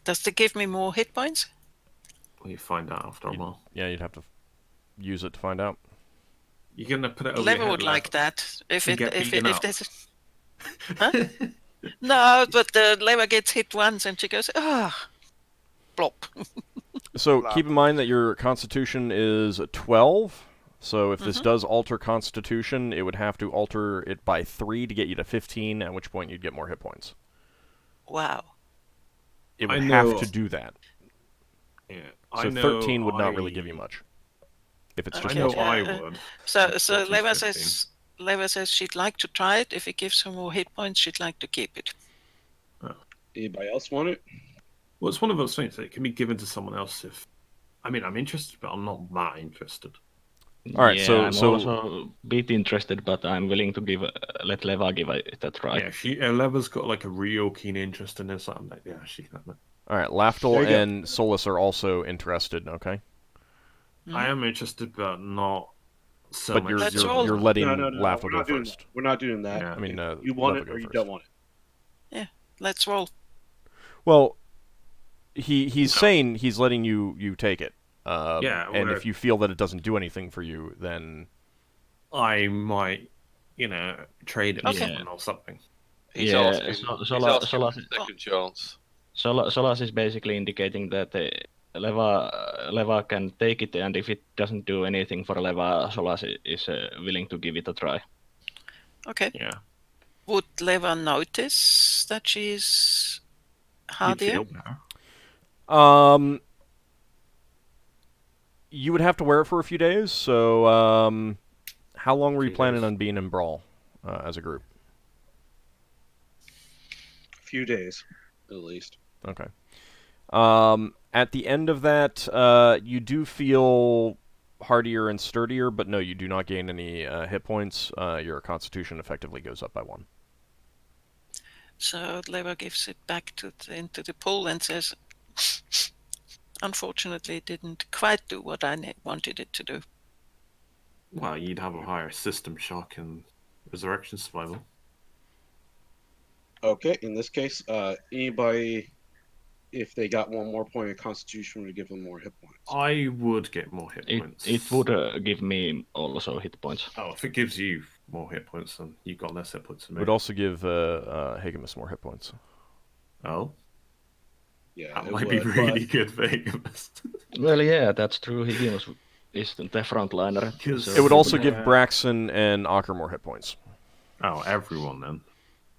Does it give me more hit points? Well, you find out after a while. Yeah, you'd have to use it to find out. You're gonna put it over Lever your would head, like that. If and it get if beaten up. there's huh? No, but the lever gets hit once and she goes, plop. So Flop. keep in mind that your Constitution is 12. So if this does alter Constitution, it would have to alter it by 3 to get you to 15, at which point you'd get more hit points. Wow. It I would have know- to do that. Yeah, So 13 would not really give you much. If it's I just Okay, know plus 1. I would. So That's so what Lever she's 15. says she'd like to try it. If it gives her more hit points, she'd like to keep it. Anybody else want it? Well, it's one of those things that it can be given to someone else if. I mean, I'm interested, but I'm not that interested. All right, yeah, so- I'm so- also a bit interested, but I'm willing to let Leva give it a try. Yeah, Leva's got like a real keen interest in this. I'm like, yeah, she can have it. All right, Lafdul There you go. and Solas are also interested, okay? I am interested, but not so But much. you're, Let's you're, roll. you're letting No, Lafdul we're go not doing first. that. We're not doing that. Yeah. I mean, You want Leva it go or you first. don't want it. Let's roll. Well, he's saying he's letting you take it. Yeah, and we're- if you feel that it doesn't do anything for you, then I might, trade it with Okay. someone or something. He's Yeah, asking, so- he's Sola- asking Sola- for a second chance. Solas is basically indicating that Leva can take it, and if it doesn't do anything for Leva, Solas is willing to give it a try. Okay. Yeah. Would Leva notice that she's You'd hardier? feel better. you would have to wear it for a few days. So, how long were you Few planning days. on being in Brawl as a group? A few days, at least. Okay. At the end of that, you do feel hardier and sturdier, but no, you do not gain any hit points. Your Constitution effectively goes up by 1. So Leva gives it back into the pool and says, unfortunately, it didn't quite do what I wanted it to do. Well, you'd have a higher system shock and resurrection survival. Okay, in this case, anybody, if they got one more point of Constitution, would give them more hit points. I would get more hit points. It would give me also hit points. Oh, if it gives you more hit points, then you've got less hit points than It me. would also give Higgimus more hit points. Oh, Yeah, that it might be would, really but- good for Higgimus. Well, yeah, that's true. Higgimus is the frontliner. Because- It would also give Yeah. Braxon and Ockar more hit points. Oh, everyone then.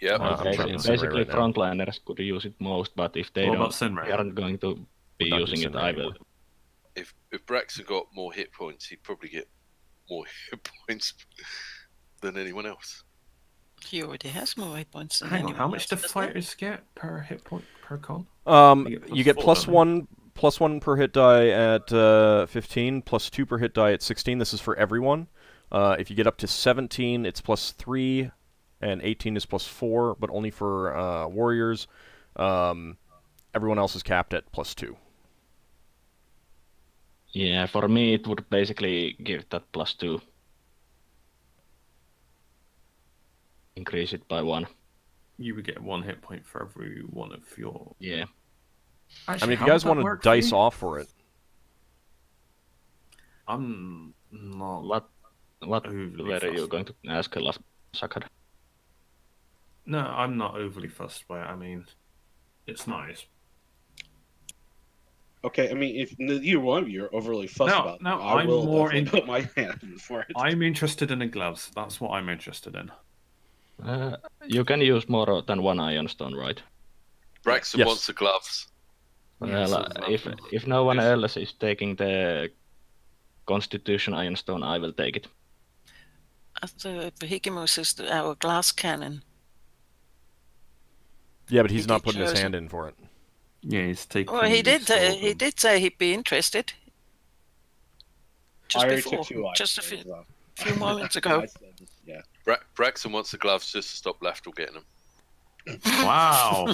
Yeah. I'm Okay, checking Sinrae basically, right now. frontliners could use it most, but if they What don't, about Sinrae? they aren't going to be We're not using doing it, Sinrae I will. anymore. If Braxon got more hit points, he'd probably get more hit points than anyone else. He already has more hit points than Hang on, anyone how much else, do doesn't he? fighters get per hit point per con? You get plus four, plus one per hit die at 15, plus 2 per hit die at 16. This is for everyone. If you get up to 17, it's plus 3, and 18 is plus 4, but only for warriors. Everyone else is capped at plus 2. Yeah, for me, it would basically give that plus 2. Increase it by 1. You would get 1 hit point for every one of your. Yeah. I mean, if you guys want to dice off for it, I'm not. What Overly were you fussed. going to ask, Sakad? No, I'm not overly fussed by it. I mean, it's nice. Okay, I mean, if neither one of you are overly fussed No, about no, them, I I'm will more definitely put my hand in for it. I'm interested in the gloves. That's what I'm interested in. You can use more than one iron stone, right? Braxon Yes. wants the gloves. Yeah, Well, so does Lafdul. if no one If- else is taking the Constitution Iron Stone, I will take it. The Higgimus is our glass cannon. Yeah, but he's not He putting his chose hand in for it. Yeah, he's taking. Well, he the did. sword He and- did say he'd be interested. I Just already before, took 2 just a items, few, so- few moments ago. I said this, yeah. Braxon wants the gloves just to stop Lafdul getting them. Wow.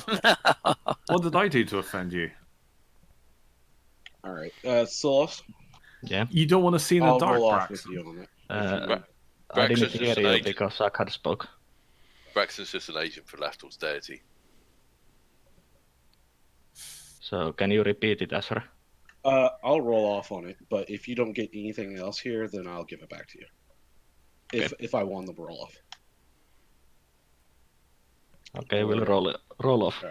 What did I do to offend you? All right, Solas, Yeah. You don't want to see in the I'll dark, roll off with Braxon. you on it. I didn't Braxon's hear just an you agent. because Sakad spoke. Braxon's just an agent for Lafdul's deity. So can you repeat it, Asher? I'll roll off on it, but if you don't get anything else here, then I'll give it back to you. If I won the roll off. Okay, we'll roll off.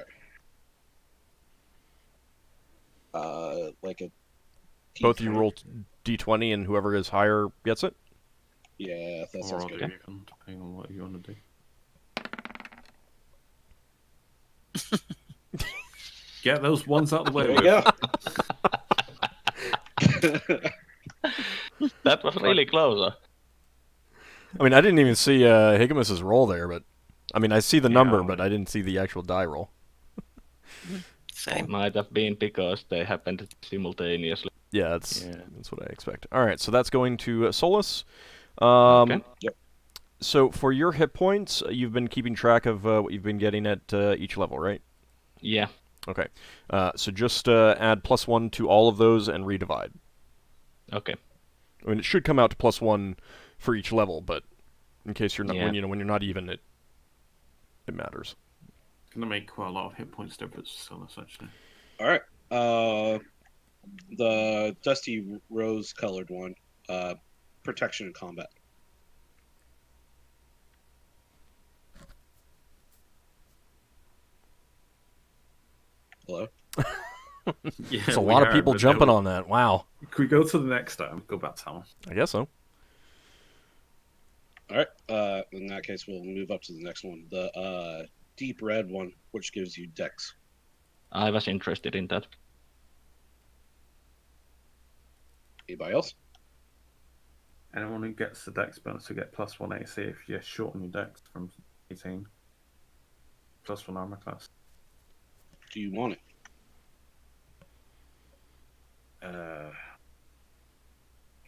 Like a. Both of you D20. roll d20, and whoever is higher gets it. Yeah, that Or sounds I'll good. do it, depending on what you want to do. Get those ones out of the way. There you Will. go. That was really close. I mean, I didn't even see Higgimus's roll there, but I mean, I see the number, Yeah. but I didn't see the actual die roll. Same. Might have been because they happened simultaneously. Yeah, that's Yeah. what I expect. All right, so that's going to Solas. Okay. Yep. So for your hit points, you've been keeping track of what you've been getting at each level, right? Yeah. Okay. So just add +1 to all of those and redivide. Okay. I mean, it should come out to +1 for each level, but in case you're not Yeah. when you're not even, it matters. Gonna make quite a lot of hit points difference on this actually. All right. The dusty rose-colored one. Protection in combat. Hello. Yeah, It's a lot of people jumping on that. Wow. Can we go to the next item? Go back to Talon. I guess so. All right. In that case, we'll move up to the next one. The deep red one, which gives you dex. I was interested in that. Anybody else? Anyone who gets the dex bonus will get +1 AC if you shorten your dex from 18. +1 armor class. Do you want it?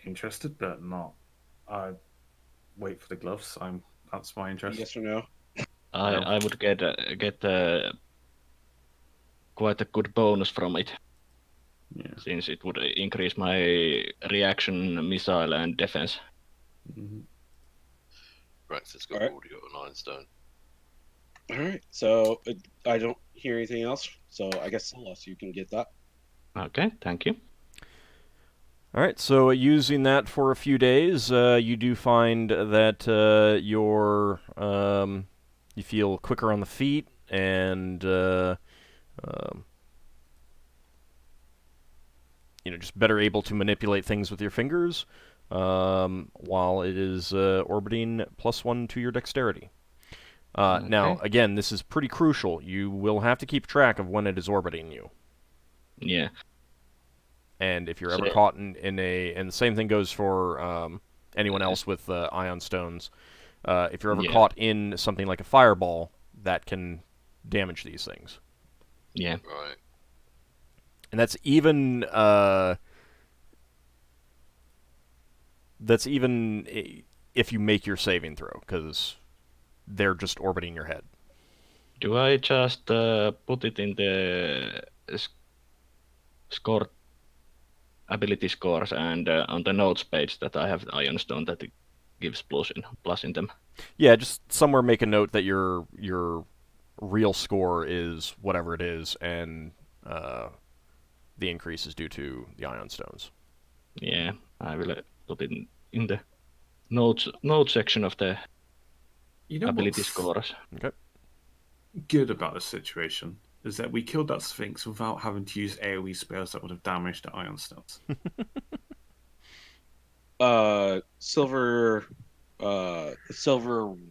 Interested, but not. I wait for the gloves. That's my interest. Yes or no? I would get quite a good bonus from it, Yeah. since it would increase my reaction, missile, and defense. Mm-hmm. Braxton's Alright. already got an ironstone. All right. So I don't hear anything else. So I guess Solas, you can get that. Okay, thank you. All right, so using that for a few days, you do find that you feel quicker on the feet and just better able to manipulate things with your fingers, while it is orbiting +1 to your dexterity. Now, Okay. again, this is pretty crucial. You will have to keep track of when it is orbiting you. Yeah. And if you're ever So- caught in a, and the same thing goes for anyone else with ion stones, if you're ever Yeah. caught in something like a fireball, that can damage these things. Yeah. Right. And that's even if you make your saving throw, because they're just orbiting your head. Do I just put it in the score ability scores and on the notes page that I have Iron Stone that it gives plus in them? Yeah, just somewhere make a note that your real score is whatever it is, and the increase is due to the ion stones. Yeah, I will put it in the notes section of the You know ability what's scores. Okay. good about this situation is that we killed that Sphinx without having to use AoE spells that would have damaged the Ironstones. Silver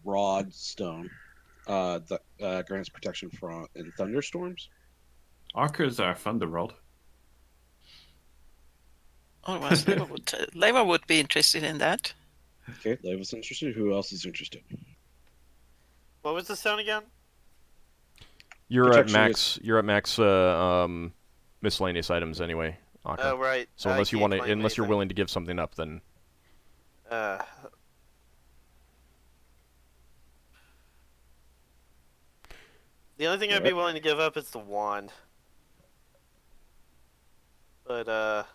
rod stone that grants protection from in thunderstorms. Archer's our thunder rod. Otherwise, Leva would be interested in that. Okay, Leva's interested. Who else is interested? What was the stone again? You're Protection at max. You're at max miscellaneous items anyway, Ockar. Oh, right. So I unless you can't want to, claim unless you're anything. willing to give something up, then The only thing I'd be willing to give up is the wand. But,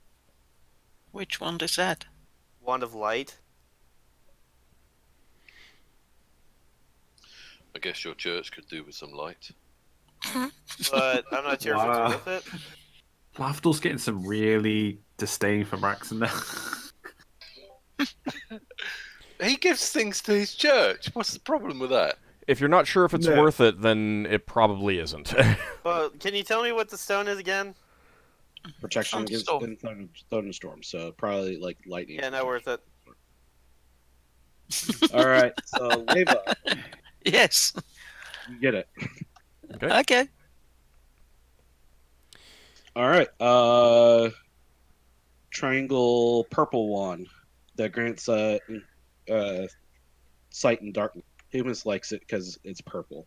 Which one is that? Wand of Light. I guess your church could do with some light. But I'm not sure Wow. if it's worth it. Lafdul's getting some really disdain for Braxon now. He gives things to his church. What's the problem with that? if you're not sure if it's No. worth it, then it probably isn't. Well, can you tell me what the stone is again? Protection against Thunderstorm. thunderstorm, so probably like lightning. Yeah, not worth it. All right, so Leva, Yes. you get it. Okay. Okay. All right, triangle purple one that grants sight in darkness. Humans likes it because it's purple.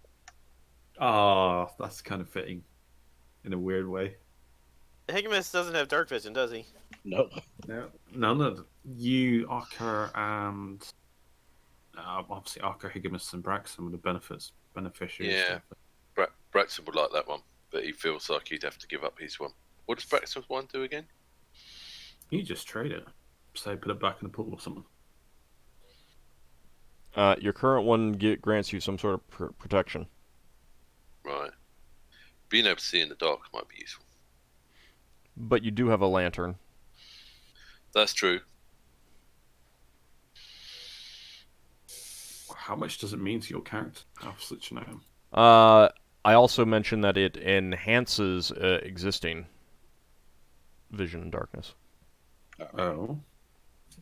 Oh, that's kind of fitting in a weird way. Higgimus doesn't have dark vision, does he? No, No, none of you, Ockar, and obviously Ockar, Higgimus, and Braxon were the beneficiaries. Yeah. Braxon would like that one, but he feels like he'd have to give up his one. What does Braxon's one do again? You just trade it. Say, put it back in the pool or something. Your current one grants you some sort of protection. Right. Being able to see in the dark might be useful. But you do have a lantern. That's true. How much does it mean to your character to have such an item? I also mentioned that it enhances existing vision in darkness. Oh.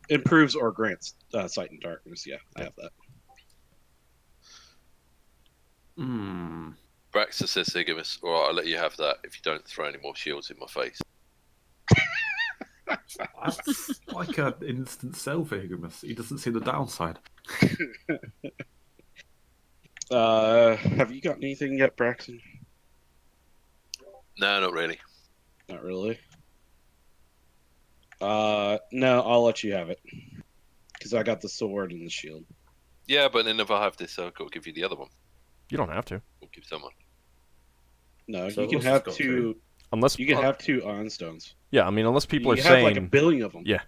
improves or grants sight in darkness. Yeah, I have that. Hmm. Braxon says to Higgimus, all right, I'll let you have that if you don't throw any more shields in my face. That's like an instant sell for Higgimus. He doesn't see the downside. Have you got anything yet, Braxon? No, not really. Not really. No, I'll let you have it because I got the sword and the shield. Yeah, but then if I have this, I've got to give you the other one. You don't have to. Or give someone. No, So you can what's have this got two. Unless You can have two iron stones. Yeah, I mean, unless people you are have saying, like a billion of them. Yeah.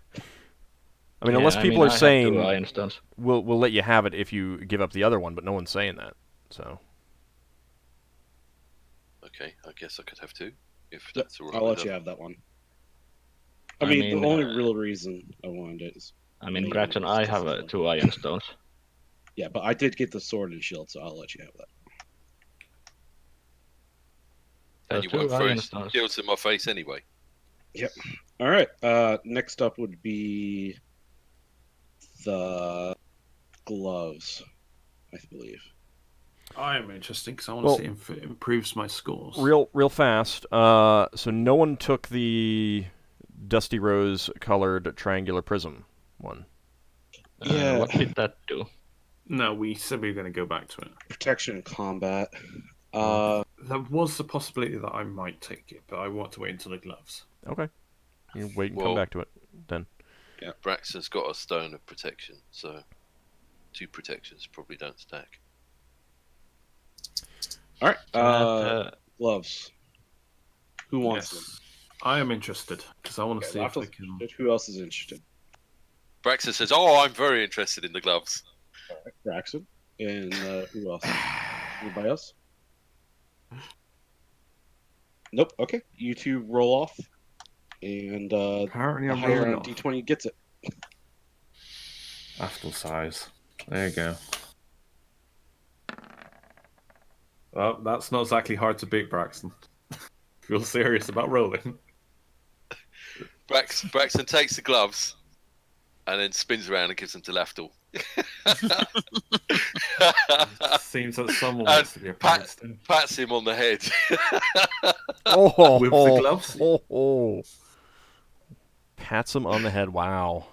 I mean, unless people I are have saying, 2 iron stones. we'll let you have it if you give up the other one, but no one's saying that. So Okay, I guess I could have two. If Yep, that's all right. I'll with let you them. have that one. I I mean, mean, the only real reason I wanted it is I mean, Maybe Braxon, it's I just have as well. 2 iron stones. yeah, but I did get the sword and shield, so I'll let you have that. And So you 2 won't throw iron stones. shields in my face anyway. All right. Next up would be the gloves, I believe. I am interested because I want Well- to see if it improves my scores. real fast. So no one took the dusty rose colored triangular prism one. Yeah. What did that do? No, we said we were going to go back to it. Protection and combat. There was the possibility that I might take it, but I want to wait until the gloves. Okay. You wait and come Well- back to it then. Braxton's got a stone of protection, so 2 protections probably don't stack. All right. So Gloves. Who wants them? Yes. I am interested because I want to Okay, see if I Lafdul's can. interested. Who else is interested? Braxton says, oh, I'm very interested in the gloves. Braxton. And who else? Anybody else? Nope. Okay. You two roll off. And Apparently, the I'm higher rolling on off. D20 gets it. Lafdul size. There you go. Well, that's not exactly hard to beat, Braxton. Feel serious about rolling. Braxton takes the gloves and then spins around and gives them to Lafdul. Seems that someone And wants to be a Braxton. pats him on the head. Oh, With the gloves? Oh. Pats him on the head. Wow.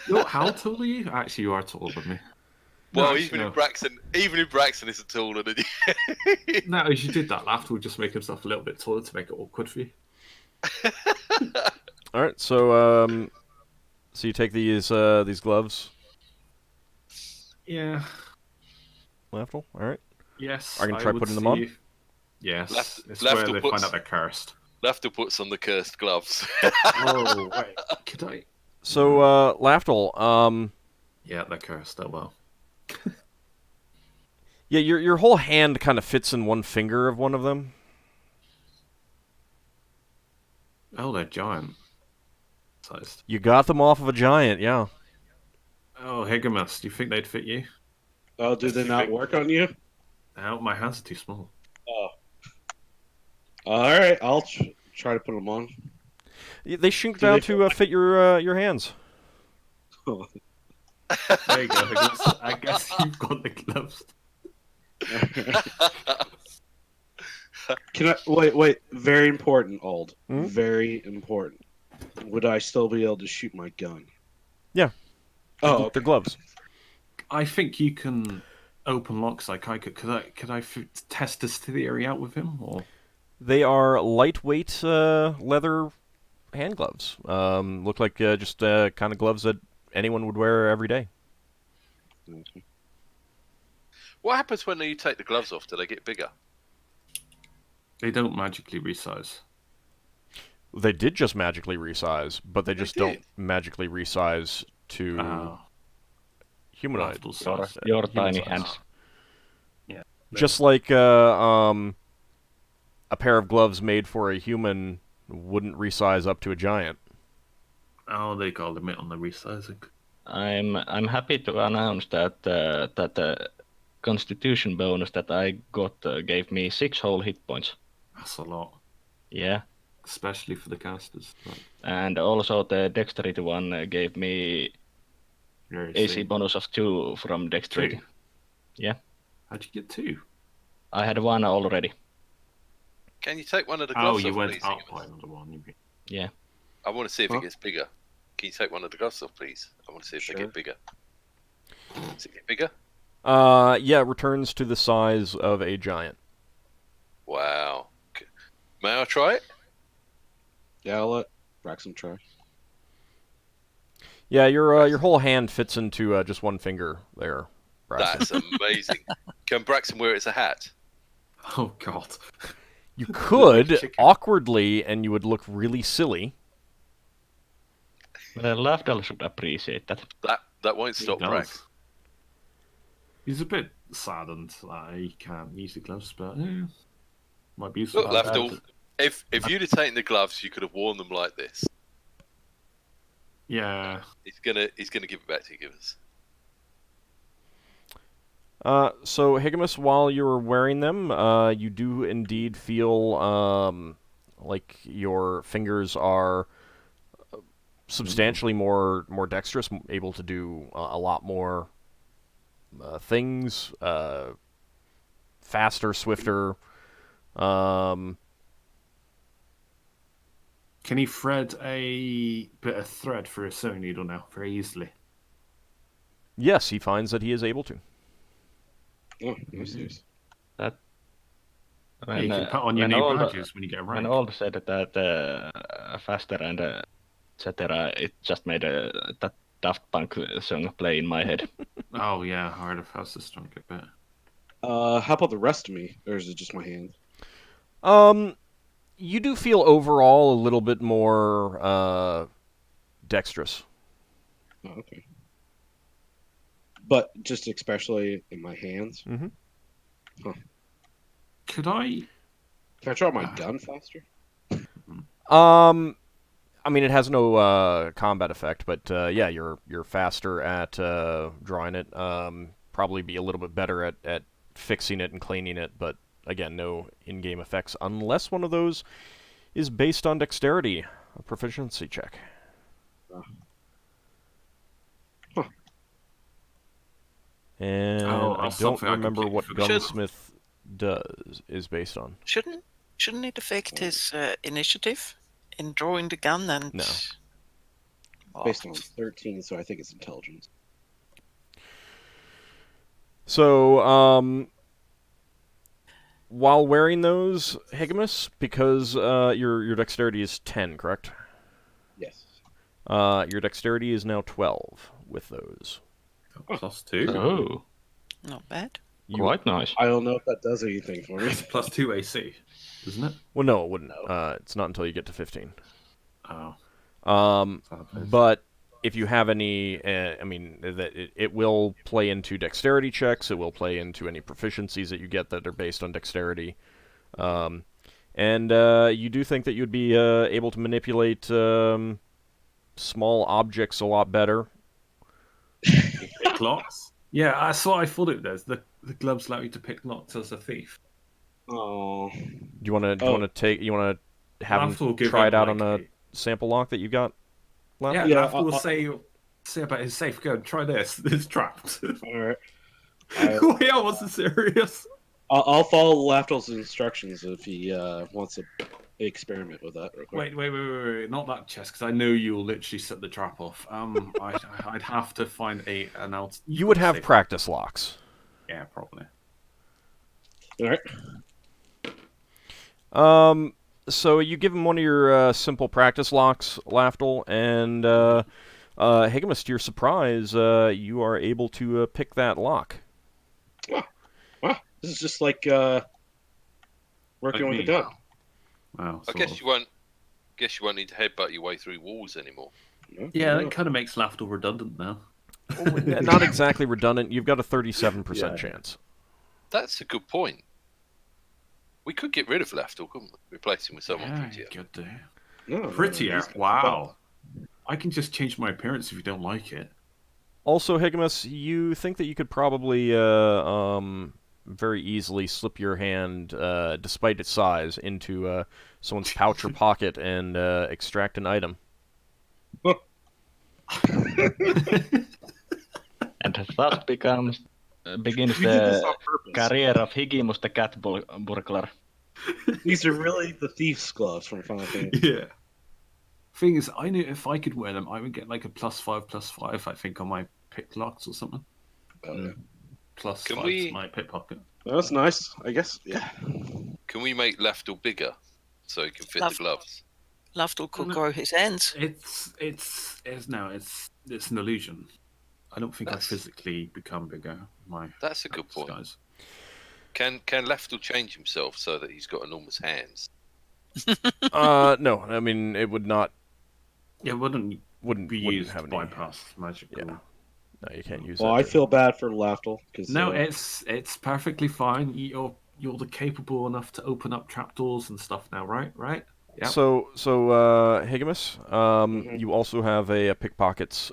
No, how tall are you? Actually, you are taller than me. Well, No, even no. if Braxton isn't taller than you. No, as you did that, Lafdul would just make himself a little bit taller to make it awkward for you. All right, so you take these gloves, Yeah. Lafdul. All right. Yes. Are you gonna try would putting them on? see- Yes. It's Lafdul where they puts- find out they're cursed. Lafdul puts on the cursed gloves. Oh, wait. Could I? So, Lafdul, Yeah, they're cursed. Oh well. yeah, your whole hand kind of fits in one finger of one of them. Oh, they're giant sized. You got them off of a giant, yeah. Oh, Higgimus, do you think they'd fit you? Oh, do they not work on you? Oh, my hands are too small. Oh. All right, I'll try to put them on. They shrink Do down they to fit your hands. There you go, Higgimus. I guess you've got the gloves. Can I wait? Very important, Old. Hmm? Very important. Would I still be able to shoot my gun? Yeah. Oh, okay. They're gloves. I think you can open locks like I could. Could I test this theory out with him? Or They are lightweight leather hand gloves. Look like just kind of gloves that anyone would wear every day. What happens when you take the gloves off? Do they get bigger? they don't magically resize. They did just magically resize, but they just don't did? magically resize to Oh, humanoid. Lafdul size. Your human tiny size. hands. Just like a pair of gloves made for a human wouldn't resize up to a giant. Oh, they got a limit on the resizing. I'm happy to announce that that the Constitution bonus that I got gave me 6 whole hit points. That's a lot, Yeah, especially for the casters. Like, and also the Dexterity one gave me very AC safe. bonus of 2 from Dexterity. 2? Yeah. How'd you get 2? I had 1 already. Can you take one of the Oh, gloves you off, went please? up Higgimus? by another one. You mean? Yeah. I want to see if Huh? it gets bigger. Can you take one of the gloves off, please? I want to see if they Sure. get bigger. Does it get bigger? Yeah, it returns to the size of a giant. Wow. May I try it? Yeah, I'll let Braxton try. Yeah, your whole hand fits into just one finger there, Braxton. That's amazing. Can Braxton wear it as a hat? Oh God. You could chicken. awkwardly, and you would look really silly. Well, Lafdul should appreciate that. That won't stop He does. Brax. He's a bit saddened that he can't use the gloves, but might be useful. Look, Lafdul, if you'd have taken the gloves, you could have worn them like this. Yeah. He's gonna give it back to you, Gibbons. So Higgimus, while you're wearing them, you do indeed feel like your fingers are substantially more dexterous, able to do a lot more things, faster, swifter. Can he thread a bit of thread through a sewing needle now very easily? Yes, he finds that he is able to. Oh, nice. Yeah, you can put on your new badges when you get a rank. When Old said that faster and etc., it just made that Daft Punk song play in my head. Oh yeah, harder, faster, stronger, better. How about the rest of me, or is it just my hand? You do feel overall a little bit more dexterous. Oh, okay. But just especially in my hands. Mm-hmm. Could I? Can I draw my gun faster? I I mean, it has no combat effect, but yeah, you're faster at drawing it. Probably be a little bit better at fixing it and cleaning it, but again, no in-game effects unless one of those is based on dexterity, a proficiency check. Huh. And Oh, I that's don't something I remember completely what forgot. gunsmith is based on. Shouldn't it affect his initiative in drawing the gun and? No. Oh, Based on 13, so I think it's intelligence. So, while wearing those, Higgimus, because your dexterity is 10, correct? Yes. Your dexterity is now 12 with those. +2. Oh, not bad. quite nice. I don't know if that does anything for me. It's +2 AC, isn't it? Well, no, it wouldn't. No. It's not until you get to 15. Oh. But if you have any, I mean, it will play into dexterity checks. It will play into any proficiencies that you get that are based on dexterity. And you do think that you'd be able to manipulate small objects a lot better. Pick locks? Yeah, that's what I thought it does. The gloves allow you to pick locks as a thief. Oh. Do you want to have Lafdul will him give try it him, out like, on a sample lock that you got left? Yeah, Yeah, Lafdul will say about his safe. Go, try this. It's trapped. All right. Yeah, I wasn't serious. I'll follow Lafdul's instructions if he wants to experiment with that real quick. Wait. Not that chest, because I know you'll literally set the trap off. I'd have to find an else. You would have practice locks. Yeah, probably. All right. So you give him one of your simple practice locks, Lafdul, and Higgimus, to your surprise, you are able to pick that lock. Wow. This is just like working Like with me. a gun. Wow. I guess you won't need to headbutt your way through walls anymore. Yeah, that kind of makes Lafdul redundant now. Not exactly redundant. You've got a 37% chance. That's a good point. We could get rid of Lafdul, couldn't we? Replace him with someone prettier. Good day. No, Prettier? he's got- Wow. I can just change my appearance if you don't like it. Also, Higgimus, you think that you could probably very easily slip your hand, despite its size, into someone's pouch or pocket and extract an item. And thus begins We did this the on purpose. career of Higgimus the cat burglar. These are really the thief's gloves from Final Fantasy. Yeah. Thing is, I knew if I could wear them, I would get like a +5/+5, I think, on my pick locks or something. +5 to my pickpocket. That's nice, I guess. Yeah. Can we make Lafdul bigger so he can fit the gloves? Lafdul could grow his hands. It's an illusion. I don't think I physically become bigger. That's a good point. Guys. Can Lafdul change himself so that he's got enormous hands? No, I mean it would not. Yeah, wouldn't Wouldn't used have to any. bypass magic. Yeah. No, you can't use Well, that. I feel bad for Lafdul because No, it's perfectly fine. You're capable enough to open up trapdoors and stuff now, right? Right? Yeah. So Higgimus, you also have a pickpocket's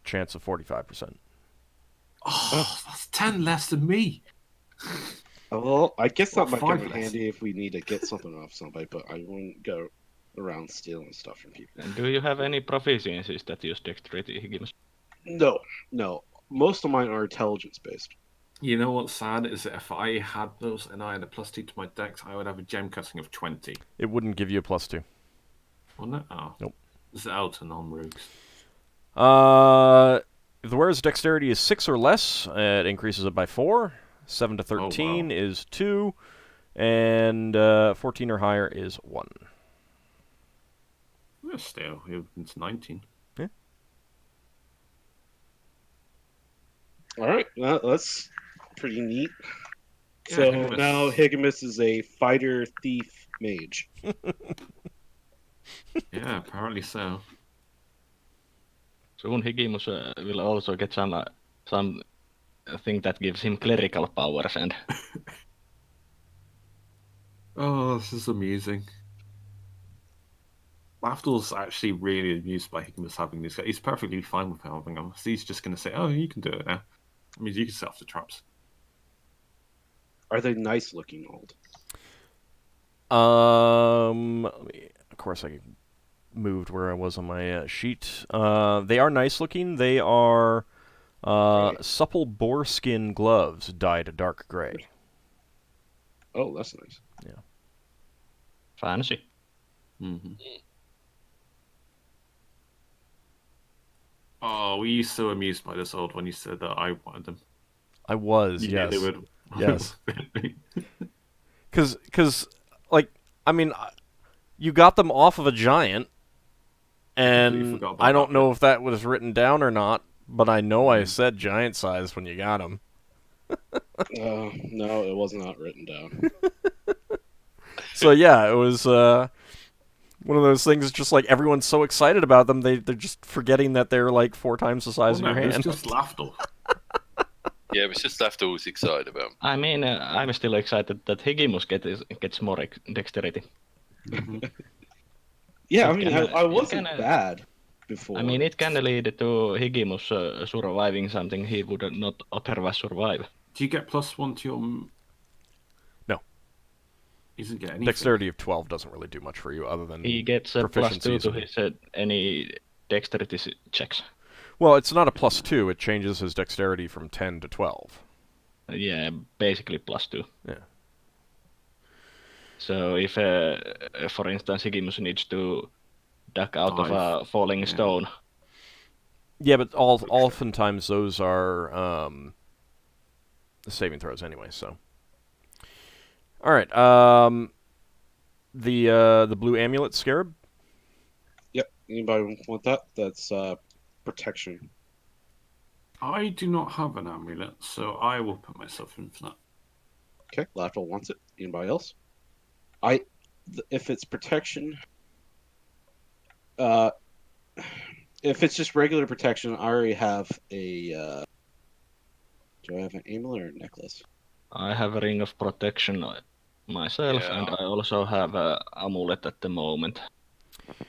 chance of 45%. Oh, that's 10 less than me. well, I guess that Well, might come 5 in less. handy if we need to get something off somebody, but I wouldn't go around stealing stuff from people. And do you have any proficiencies that use dexterity, Higgimus? No. Most of mine are intelligence based. You know what's sad is that if I had those and I had a +2 to my dex, I would have a gem cutting of 20. It wouldn't give you a +2. Wouldn't it? Oh. Nope. Is it out and on rogues? If the wearer's dexterity is 6 or less, it increases it by 4. 7 to 13 is 2, and 14 or higher is 1. Well, still, it's 19. All right, well, that's pretty neat. Yeah, So Higgimus. now Higgimus is a fighter, thief, mage. Yeah, apparently so. Soon Higgimus will also get some thing that gives him clerical powers and Oh, this is amusing. Lafdul's actually really amused by Higgimus having these guys. He's perfectly fine with having them. So he's just going to say, "Oh, you can do it now." I mean, you can set off the traps. Are they nice looking, Old? Of course, I moved where I was on my sheet. They are nice looking. They are supple boarskin gloves dyed a dark gray. Oh, that's nice. Yeah. Fancy. Mm-hmm. Oh, were you so amused by this, Old, when you said that I wanted them? I was, You yes. knew they would. Yes. Because, like, I mean, you got them off of a giant, and forgot about I don't that know bit. if that was written down or not, but I know I said giant size when you got them. No, it was not written down. So yeah, it was one of those things. Just like everyone's so excited about them, they're just forgetting that they're like 4 times the size Well, of no, your it's hand. just Lafdul. Yeah, it's just after was excited about. I mean, I'm still excited that Higgimus gets more dexterity. Yeah, I It mean, can, I it wasn't can, bad before. I mean, it can lead to Higgimus surviving something he would not otherwise survive. Do you get +1 to your? No. He doesn't get anything. Dexterity of 12 doesn't really do much for you, other than He gets a +2 to proficiencies. his any dexterity checks. Well, it's not a +2. It changes his dexterity from 10 to 12. Yeah, basically +2. Yeah. So if, for instance, Higgimus needs to duck out of Dive. a falling stone, Yeah, but oftentimes those are saving throws anyway. So. All right. The blue amulet scarab. Yep. Anybody want that? That's protection. I do not have an amulet, so I will put myself in for that. Okay. Lafdul wants it. Anybody else? If it's protection, if it's just regular protection, I already have a. Do I have an amulet or a necklace? I have a ring of protection myself, Yeah. and I also have a amulet at the moment.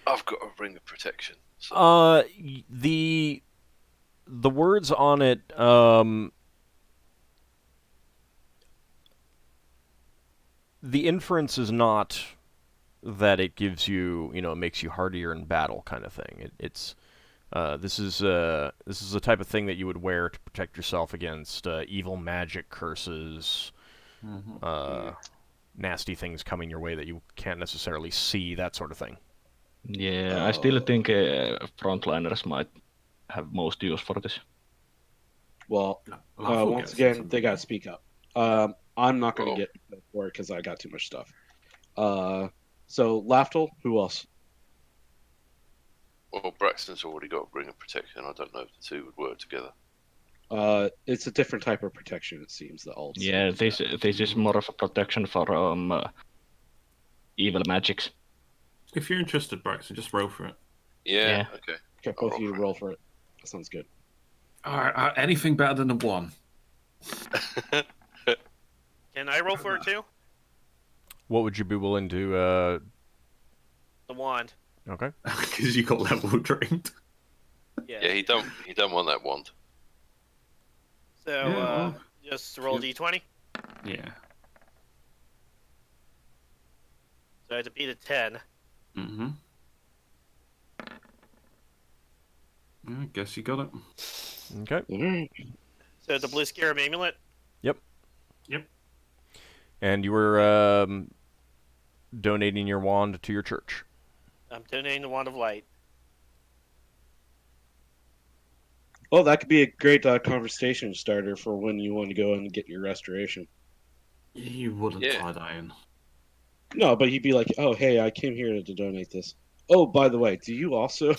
I've got a ring of protection. So. The words on it, the inference is not that it gives you, it makes you hardier in battle kind of thing. This is a type of thing that you would wear to protect yourself against evil magic curses, nasty things coming your way that you can't necessarily see, that sort of thing. Yeah, I still think frontliners might have most use for this. Well, Lafdul once gets again, something. they gotta speak up. I'm not gonna get for it because I got too much stuff. So Lafdul, who else? Well, Braxton's already got a ring of protection. I don't know if the two would work together. It's a different type of protection, it seems. The alt. Yeah, this is more of a protection for evil magics. If you're interested, Braxton, just roll for it. Yeah. Okay. Okay, both of you roll for it. That sounds good. All right, anything better than a 1? Can I roll for it too? What would you be willing to? The wand. Okay. Because you got level drained. Yeah. Yeah, he don't want that wand. So Yeah, well, just roll d20. Yeah. So I have to beat a 10. Mm-hmm. I guess you got it. Okay. Alright. So the blue scarab amulet. Yep. And you were donating your wand to your church. I'm donating the wand of light. Well, that could be a great conversation starter for when you want to go and get your restoration. You wouldn't Yeah. tie that in. No, but he'd be like, "Oh, hey, I came here to donate this. Oh, by the way, do you also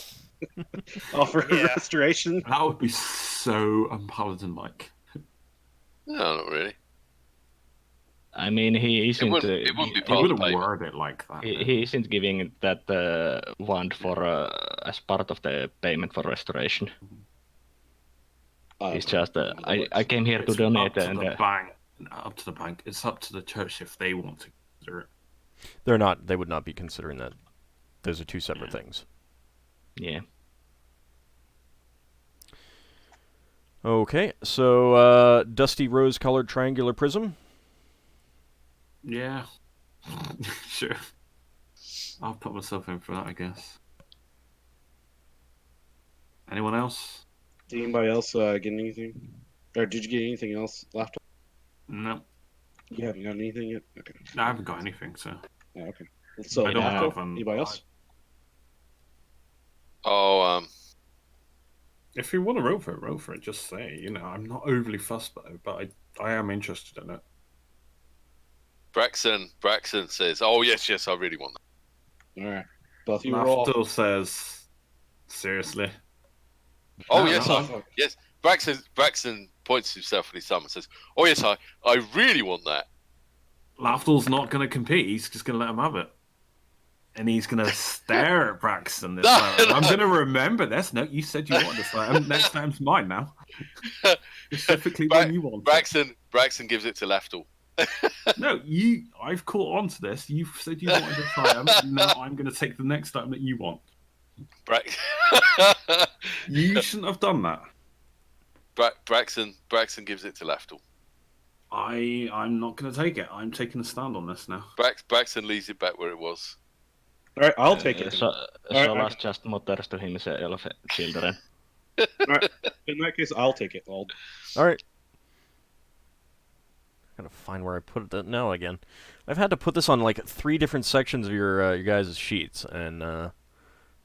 offer Yeah. restoration?" That would be so paladin-like. No, not really. I mean, he isn't. It wouldn't be He part of the wouldn't payment. word it like that. He isn't giving that wand for as part of the payment for restoration. It's just I came here to It's donate, up to and the bank. Up to the bank. It's up to the church if they want to consider it. They would not be considering that. those are two separate things. Yeah. Okay, so dusty rose-colored triangular prism. Yeah. Sure. I'll put myself in for that, I guess. Anyone else? Did anybody else get anything? Or did you get anything else left? No. You haven't got anything yet? Okay. I haven't got anything, so. Oh, okay. So, I don't Lafdul, have, anybody else? Oh, If you want to roll for it, just say. You know, I'm not overly fussed by it, but I am interested in it. Braxon says, "Oh yes, I really want that." All right. Both of you roll. Lafdul says, seriously. Oh No, yes, no. yes. Braxon points to himself in his thumb and says, "Oh yes, I really want that." Lafdul's not going to compete. He's just going to let him have it. And he's going to stare at Braxton. This time. I'm going to remember this. No, you said you wanted this. Next time's mine now. Specifically when you want it. Braxon gives it to Lafdul. No, I've caught on to this. You said you wanted to try them. Now I'm going to take the next item that you want. You shouldn't have done that. Braxon gives it to Lafdul. I'm not going to take it. I'm taking a stand on this now. Braxton leaves it back where it was. All right, I'll take it. Solas just mutters to himself, children. All right. In that case, I'll take it. All right. Gotta find where I put it now again. I've had to put this on like 3 different sections of your guys' sheets, and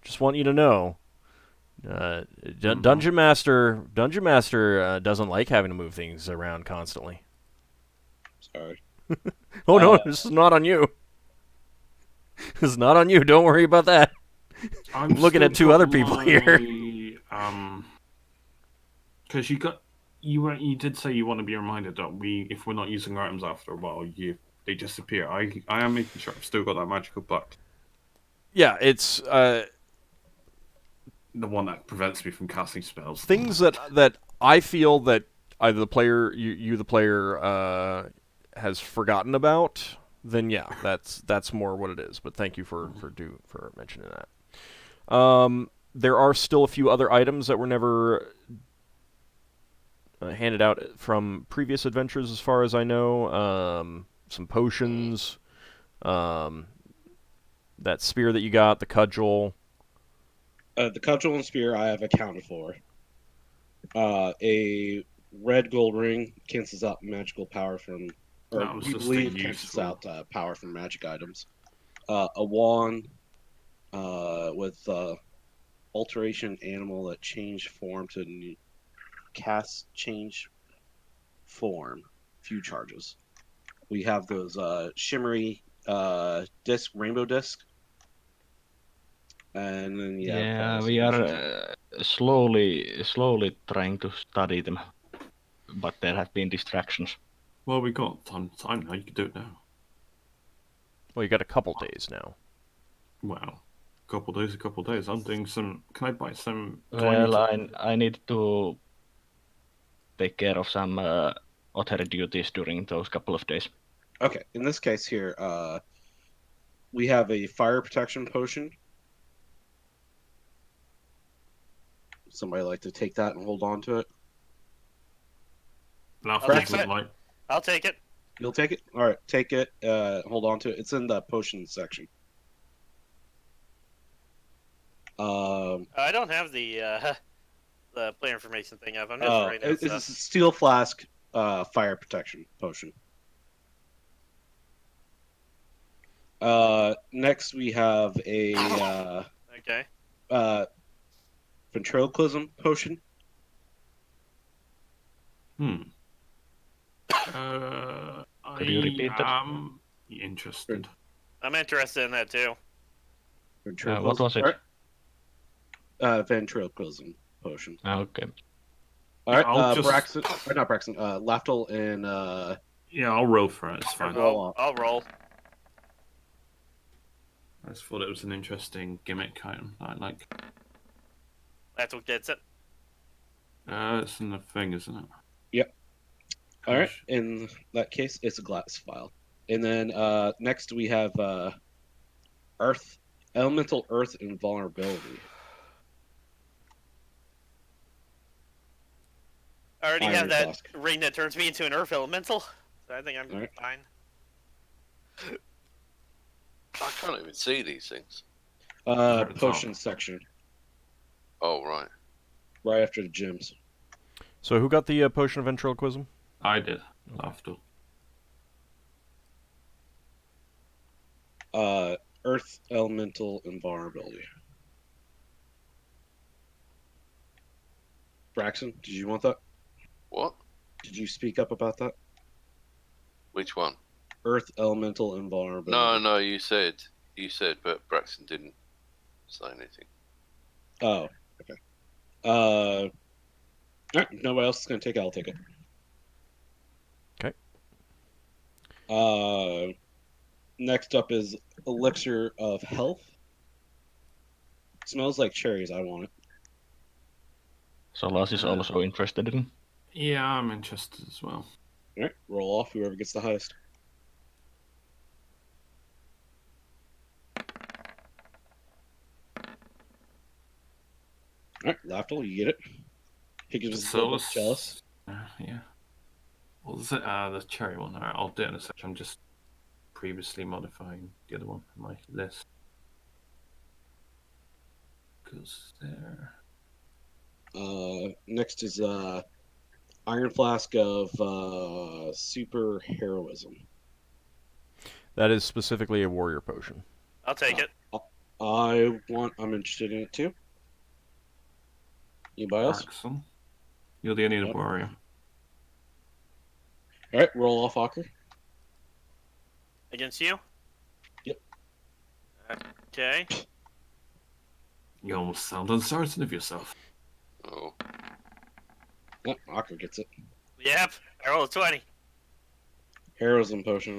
just want you to know, Dungeon Master doesn't like having to move things around constantly. Sorry. Oh no, this is not on you. This is not on you. Don't worry about that. I'm looking at 2 other people here. Because you did say you want to be reminded that if we're not using items after a while, they disappear. I am making sure I've still got that magical buck. Yeah, it's the one that prevents me from casting spells. Things that I feel that either the player, you the player, has forgotten about. Then yeah, that's more what it is. But thank you for mentioning that. There are still a few other items that were never handed out from previous adventures, as far as I know. Some potions, that spear that you got, the cudgel. The cudgel and spear I have accounted for. A red gold ring cancels out magical power from. Or we believe cancels out power from magic items. A wand with alteration animal that changed form to cast change form. Few charges. We have those shimmery disc, rainbow disc. And then we are slowly trying to study them, but there have been distractions. Well, we got time now. You can do it now. Well, you got a couple days now. Well, a couple days. I'm doing some. Can I buy some? Well, I need to take care of some other duties during those couple of days. Okay, in this case here, we have a fire protection potion. Somebody like to take that and hold on to it? I'll take it. You'll take it? All right, take it. Hold on to it. It's in the potion section. I don't have the player information thing up. I'm just writing it's a steel flask fire protection potion. Next we have a ventriloquism potion. Could you repeat that? I'm interested. I'm interested in that too. What was it? Ventriloquism potion. Okay. All right, Braxon, or not Braxon, Lafdul and yeah, I'll roll for it. It's fine. I'll roll. I just thought it was an interesting gimmick item I like. That's what gets it. It's in the thing, isn't it? Yep. All right. In that case, it's a glass vial. And then next we have earth Elemental Earth Invulnerability. I already Iron have that Flask. ring that turns me into an earth elemental, so I think I'm Alright. fine. I can't even see these things. at the Potion top. section, Oh, right. right after the gyms. So who got the potion of ventriloquism? I did. Lafdul. Earth Elemental Invulnerability. Braxon, did you want that? What? Did you speak up about that? Which one? Earth Elemental Invulnerability. No, you said, but Braxon didn't say anything. Oh, okay. Alright, nobody else is gonna take it. I'll take it. Okay. Next up is Elixir of Health. Smells like cherries. I want it. Solas is also interested in. Yeah, I'm interested as well. Alright, roll off whoever gets the highest. Alright, Lafdul, you get it. Higgimus is a little bit jealous. Yeah. What was it? The cherry one. Alright, I'll do it in a second. I'm just previously modifying the other one on my list. Goes there. Next is Iron Flask of Super Heroism. That is specifically a warrior potion. I'll take it. I'm interested in it too. Anybody else? Braxon. You're the only Yep. warrior. Alright, roll off Ockar. Against you? Yep. Okay. You almost sound uncertain of yourself. Oh. Yep, Ockar gets it. Yep. I rolled a 20. Heroism potion,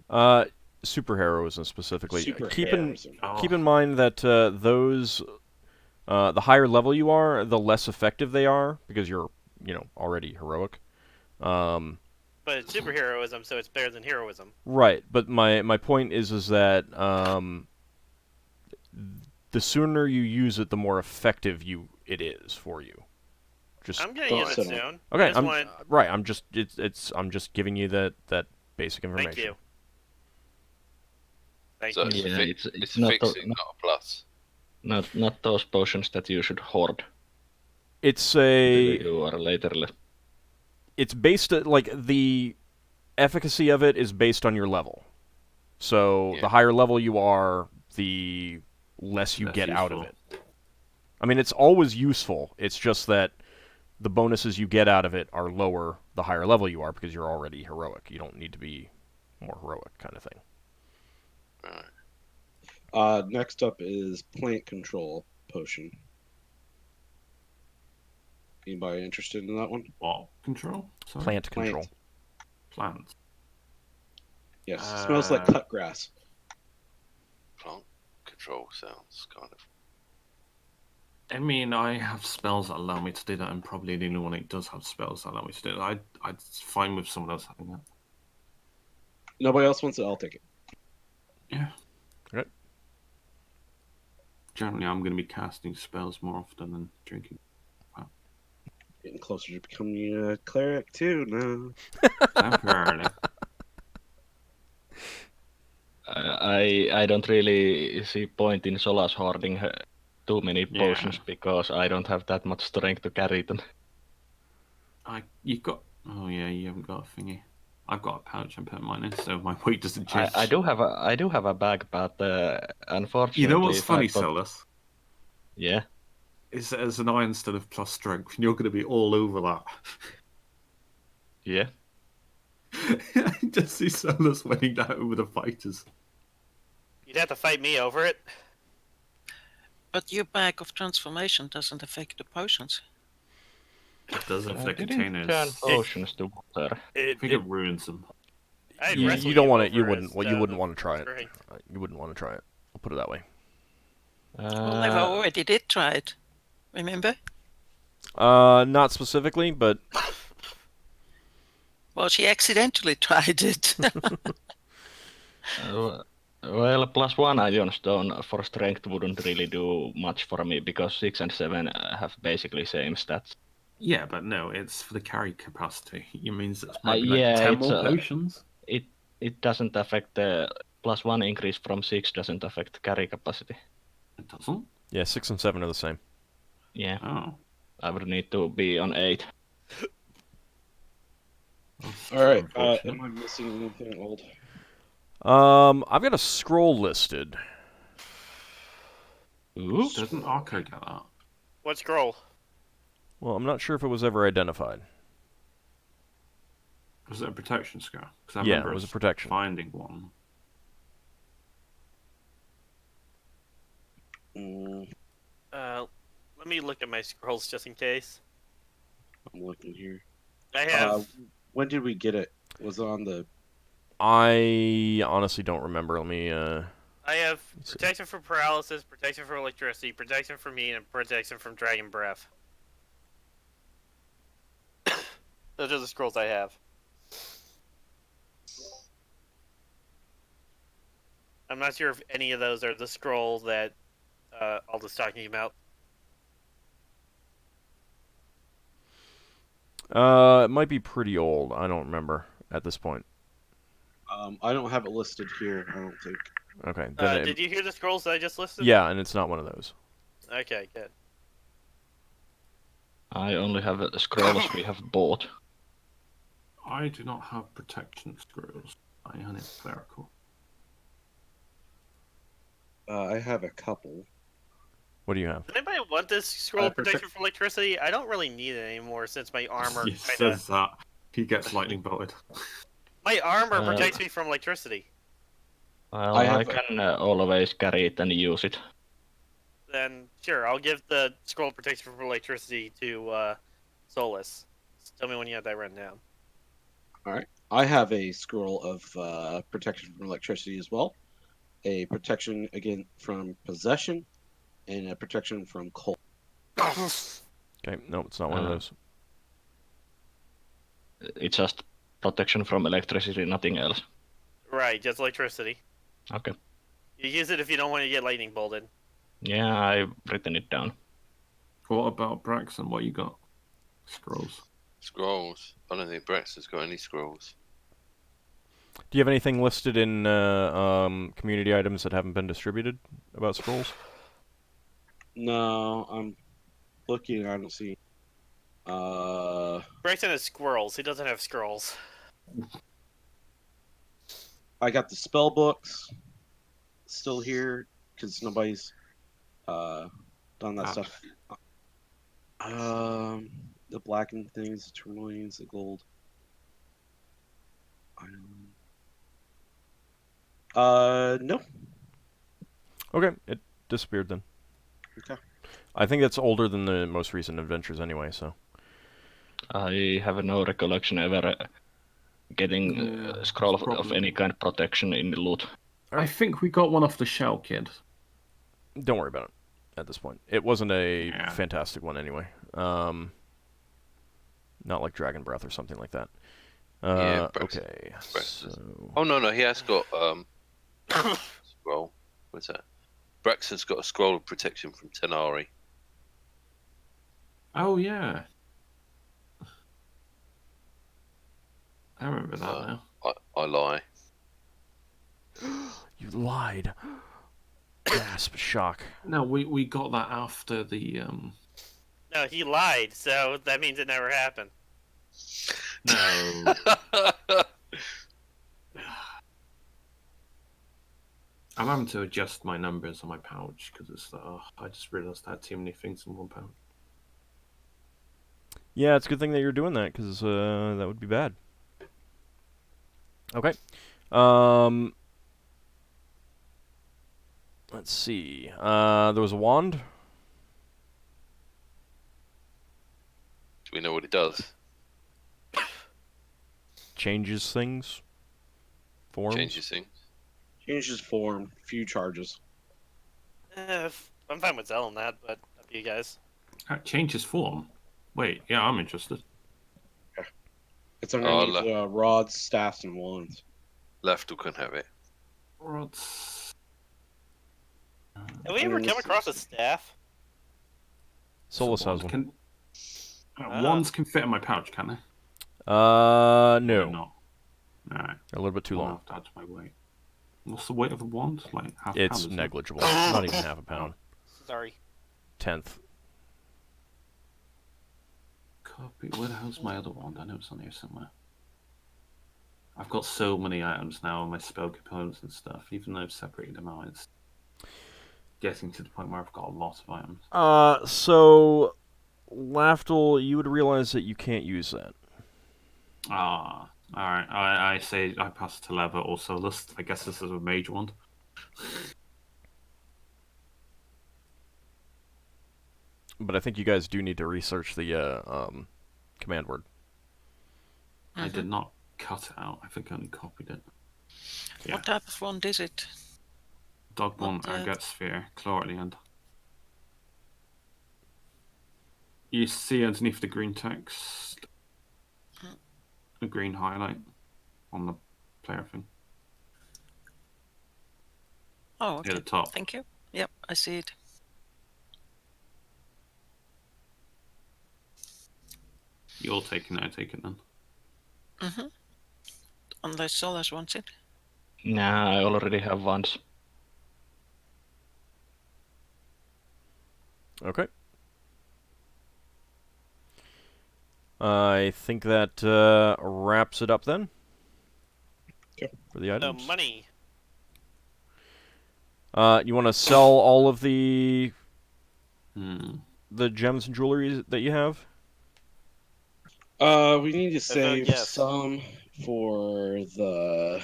Ockar. Super heroism specifically. Super Keep heroism. in mind that those, the higher level you are, the less effective they are because you're, already heroic. But it's superheroism, so it's better than heroism. Right, but my point is that the sooner you use it, the more effective it is for you. Just I'm gonna use it Settle. soon. okay. I just wanted... Right. I'm just giving you that basic information. Thank you. Thank So you. it's, Yeah, it's, it's a not fixing, not a plus. Not those potions that you should hoard. It's a. You are later. It's based like the efficacy of it is based on your level. So Yeah. the higher level you are, the less you Less get out of useful. it. I mean, it's always useful. It's just that the bonuses you get out of it are lower the higher level you are because you're already heroic. You don't need to be more heroic, kind of thing. Right. Next up is Plant Control potion. Anybody interested in that one? What? Control? Sorry? Plant control. Plants. Yes, smells like cut grass. Plant control sounds kind of. I mean, I have spells that allow me to do that, and probably the only one that does have spells that allow me to do it. I'd fine with someone else having that. Nobody else wants it, I'll take it. Yeah. Okay. Generally, I'm going to be casting spells more often than drinking. Getting closer to becoming a cleric too now. Temporarily. I don't really see point in Solas hoarding too many potions because I don't have that much strength to carry them. You got. Oh yeah, you haven't got a thingy. I've got a pouch and put mine in, so my weight doesn't change. I do have a bag, but unfortunately. You know what's funny, I've got... Solas? Yeah. Is that as an iron instead of plus strength, you're going to be all over that. Yeah. I just see Solas winning that over the fighters. You'd have to fight me over it. But your bag of transformation doesn't affect the potions. It does affect Didn't containers. turn potions to water. I think it ruins them. I'd You wrestle don't want it. over You it wouldn't. Well, you instead wouldn't of want to try it. strength. You wouldn't want to try it. I'll put it that way. Well, I already did try it. Remember? Not specifically, but Well, she accidentally tried it. Well, +1 ion stone for strength wouldn't really do much for me because 6 and 7 have basically same stats. Yeah, but no, it's for the carry capacity. It means it's might be Yeah, 10 it's more potions. it doesn't affect the +1 increase from 6 doesn't affect carry capacity. It doesn't. Yeah, 6 and 7 are the same. Yeah, Oh. I would need to be on 8. That's All right. unfortunate. Am I missing anything old? I've got a scroll listed. Ooh. Doesn't Ockar get that? What scroll? Well, I'm not sure if it was ever identified. Was it a protection scroll? Because I Yeah, remember it was a us protection. finding one. Let me look at my scrolls just in case. I'm looking here. I have. When did we get it? Was it on the? I honestly don't remember. Let me. I have see. protection from paralysis, protection from electricity, protection from me, and protection from dragon breath. Those are the scrolls I have. I'm not sure if any of those are the scrolls that Alda's talking about. It might be pretty old. I don't remember at this point. I don't have it listed here. I don't think. Okay. Then Did you hear the scrolls that I just listed? Yeah, and it's not one of those. Okay, good. I only have scrolls we have bought. I do not have protection scrolls. I am clerical. I have a couple. What do you have? Does anybody want this scroll of protection from electricity? I don't really need it anymore since my armor He says that. He gets lightning bolted. My armor protects me from electricity. Well, I I have can always carry it and use it. Then sure, I'll give the scroll of protection from electricity to Solas. Just tell me when you have that written down. All right. I have a scroll of protection from electricity as well. A protection again from possession, and a protection from cold. Okay. No, it's not one of those. It's just protection from electricity, nothing else. Right, just electricity. Okay. You use it if you don't want to get lightning bolted. Yeah, I've written it down. What about Braxon? What you got? Scrolls. Scrolls. I don't think Braxton's got any scrolls. Do you have anything listed in community items that haven't been distributed about scrolls? No, I'm looking. I don't see. Braxton has squirrels. He doesn't have scrolls. I got the spell books still here because nobody's done that stuff. The blackened things, the tourmalines, the gold. No. Okay, it disappeared then. Okay. I think it's older than the most recent adventures anyway, so. I have no recollection ever getting a scroll of any kind of protection in the loot. I think we got one off the shell, kid. Don't worry about it at this point. It wasn't a fantastic one anyway. Not like Dragon Breath or something like that. Yeah, okay. So... Oh, no, he has got scroll. What's that? Braxton's got a scroll of protection from Tenari. Oh, yeah. I remember that now. I lie. You lied. Gasp, shock. No, we got that after the No, he lied, so that means it never happened. No. I'm having to adjust my numbers on my pouch because it's I just realized I had too many things in one pouch. Yeah, it's a good thing that you're doing that, because that would be bad. Okay. Let's see. There was a wand. Do we know what it does? Changes things. Forms. Changes things. Changes form, few charges. I'm fine with selling that, but up to you guys. Changes form? Wait, yeah, I'm interested. It's underneath rods, staffs, and wands. Lafdul can have it. Rods. Have we ever come across a staff? Solas has one. Can, Ah. wands can fit in my pouch, can they? No. They're not. Alright. A little bit too I'll long. have to add to my weight. What's the weight of a wand? Like half a pound, It's isn't it? negligible. Not even half a pound. Sorry. 1/10. Copy. Where the hell's my other wand? I know it's on here somewhere. I've got so many items now on my spell components and stuff. Even though I've separated them out, it's getting to the point where I've got a lot of items. So, Lafdul, you would realize that you can't use that. Ah, alright. I say I pass it to Lever or Solas. I guess this is a mage wand. But I think you guys do need to research the command word. I did not cut it out. I think I only copied it. Yeah. What type of wand is it? Dog one, What, agate sphere, claw at the end. You see underneath the green text a green highlight on the player thing. Oh, okay. Near the top. Thank you. Yep, I see it. You're taking it, I take it then. Mm-hmm. Unless Solas wants it. Nah, I already have wands. Okay. I think that wraps it up then. Okay. For the The items. money. You want to sell all of the Hmm. gems and jewelry that you have? We need to save yes. some for the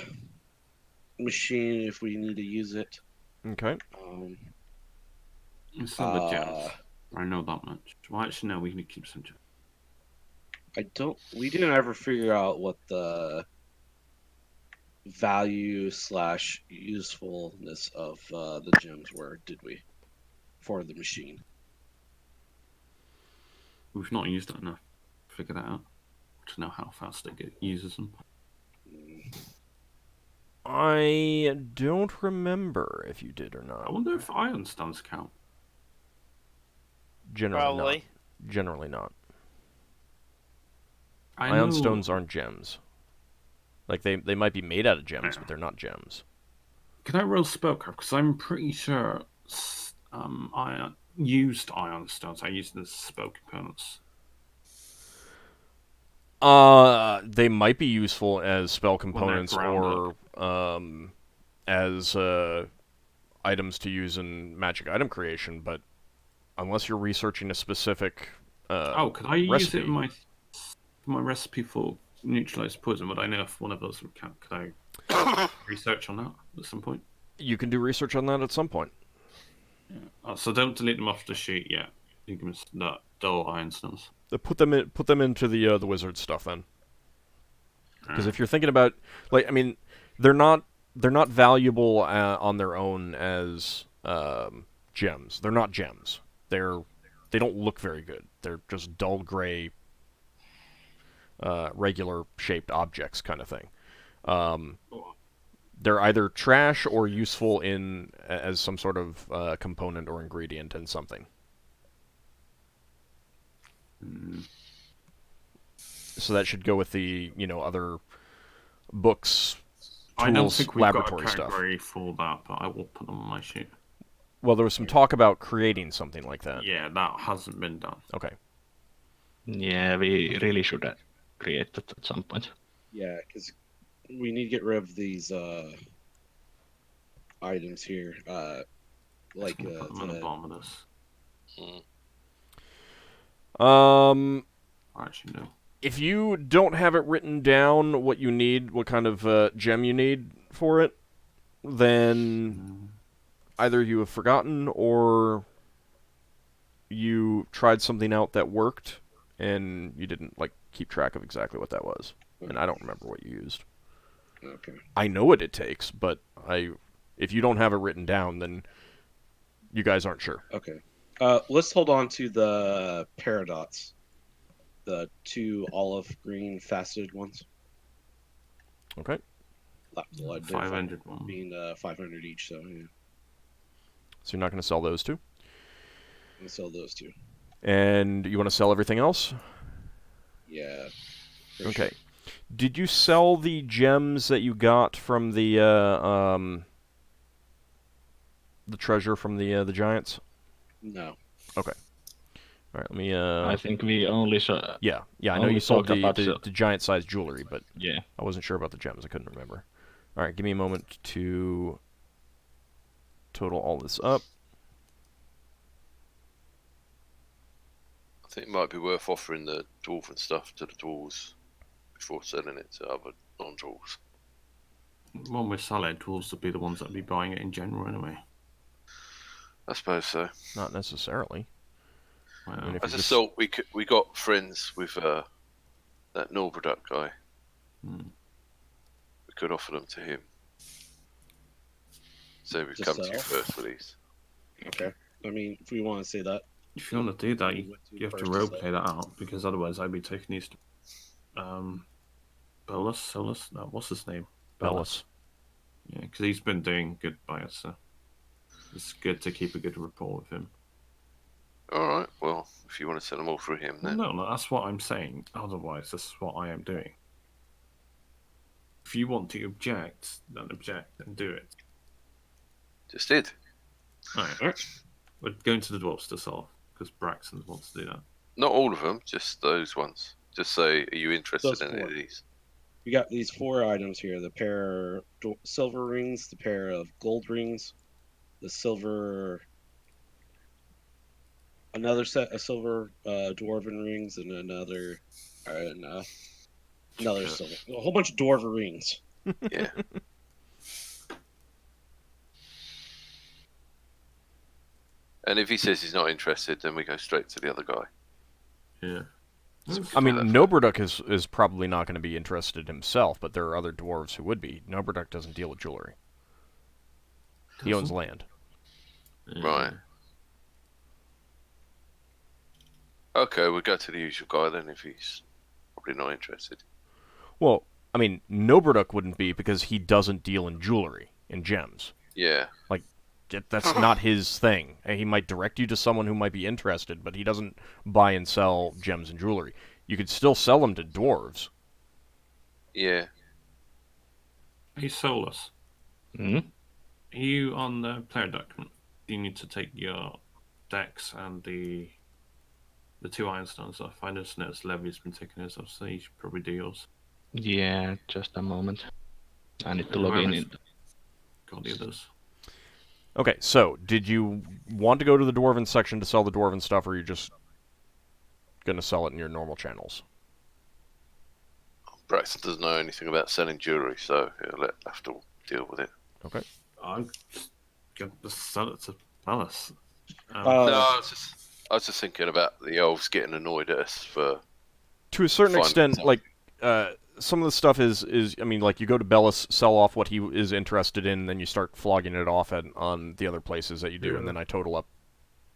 machine if we need to use it. Okay. It's not the gems. I know that much. Well, actually, no, we need to keep some gems. We didn't ever figure out what the value / usefulness of the gems were, did we? For the machine. We've not used it enough to figure that out. To know how fast it uses them. I don't remember if you did or I not. wonder if iron stones count. Generally Probably. not. Generally not. I Ion know- stones aren't gems. Like they might be made out of gems, Yeah. but they're not gems. Can I roll spellcraft? Because I'm pretty sure I used iron stones. I used them as spell components. They might be useful as spell components ground or as items to use in magic item creation, but unless you're researching a specific Could I use recipe. it in my recipe for neutralized poison? Would I know if one of those would count? Could I research on that at some point? You can do research on that at some point. Yeah. So don't delete them off the sheet yet. You can just that dull iron stones. Put them into the wizard stuff then. Because if you're thinking about, like, I mean, they're not valuable on their own as gems. They're not gems. They don't look very good. They're just dull gray, regular shaped objects kind of thing. They're either trash or useful as some sort of component or ingredient in something. So that should go with the other books, tools, I don't think we've laboratory got a stuff. category for that, but I will put them on my sheet. Well, there was some talk about creating something like that. Yeah, that hasn't been done. Okay. Yeah, we really should create that at some point. Yeah, because we need to get rid of these items here. Like Put them on the bottom of this. Actually, no. If you don't have it written down what you need, what kind of gem you need for it, then either you have forgotten or you tried something out that worked and you didn't keep track of exactly what that was. And I don't remember what you used. Okay. I know what it takes, but if you don't have it written down, then you guys aren't sure. Okay. Let's hold on to the paradots. The 2 olive green faceted ones. Okay. 500 one. Being 500 each, so yeah. So you're not going to sell those two. I'm gonna sell those two. And you want to sell everything else? Yeah. for Okay. sure. Did you sell the gems that you got from the treasure from the giants? No. Okay. All right. Let me. I think we only saw. Yeah. I know only you sold talk about the giant-sized jewelry, but Yeah. I wasn't sure about the gems. I couldn't remember. All right. Give me a moment to total all this up. I think it might be worth offering the dwarven stuff to the dwarves before selling it to other non-dwarves. When we sell it, dwarves will be the ones that will be buying it in general anyway. I suppose so. Not necessarily. Well, I mean, if I you just just- thought we got friends with that Norberduck guy. Hmm. We could offer them to him. So we To come to you sell? first with these. Okay. I mean, if we want to say that. if you want to do that, We you, went to you have to first to roleplay that out, because otherwise I'd be taking these to Solas? No, what's his name? Bellis. Yeah, because he's been doing good by us, so it's good to keep a good rapport with him. Alright, well, if you want to send them all through him, then. No, that's what I'm saying. Otherwise, this is what I am doing. If you want to object, then object and do it. Just did. Alright. We're going to the dwarves to solve, because Braxon wants to do that. Not all of them, just those ones. Just say, are you interested Those in any four. of these? We got these 4 items here: the pair of silver rings, the pair of gold rings, the silver, another set of silver dwarven rings, and another silver. A whole bunch of dwarven rings. Yeah. And if he says he's not interested, then we go straight to the other guy. Yeah. I mean, Noberduck is probably not going to be interested himself, but there are other dwarves who would be. Noberduck doesn't deal with jewelry. He owns land. Right. Okay, we'll go to the usual guy then if he's probably not interested. Well, I mean, Noberduck wouldn't be because he doesn't deal in jewelry, in gems. Yeah. That's not his thing. He might direct you to someone who might be interested, but he doesn't buy and sell gems and jewelry. You could still sell them to dwarves. Yeah. Hey, Solas. Hmm? Are you on the player document? You need to take your dex and the 2 ironstones off. I just noticed Levy's been taking his off, so you should probably do yours. Yeah, just a moment. I need to log in. Got the others. Okay, so did you want to go to the dwarven section to sell the dwarven stuff, or are you just going to sell it in your normal channels? Braxton doesn't know anything about selling jewelry, so he'll let Lafdul deal with it. Okay. I'm just going to sell it to Alice. No, I was just thinking about the elves getting annoyed at us for. To a certain fun. extent, like some of the stuff is I mean, like you go to Bellis, sell off what he is interested in, then you start flogging it off on the other places that you do, and then I total up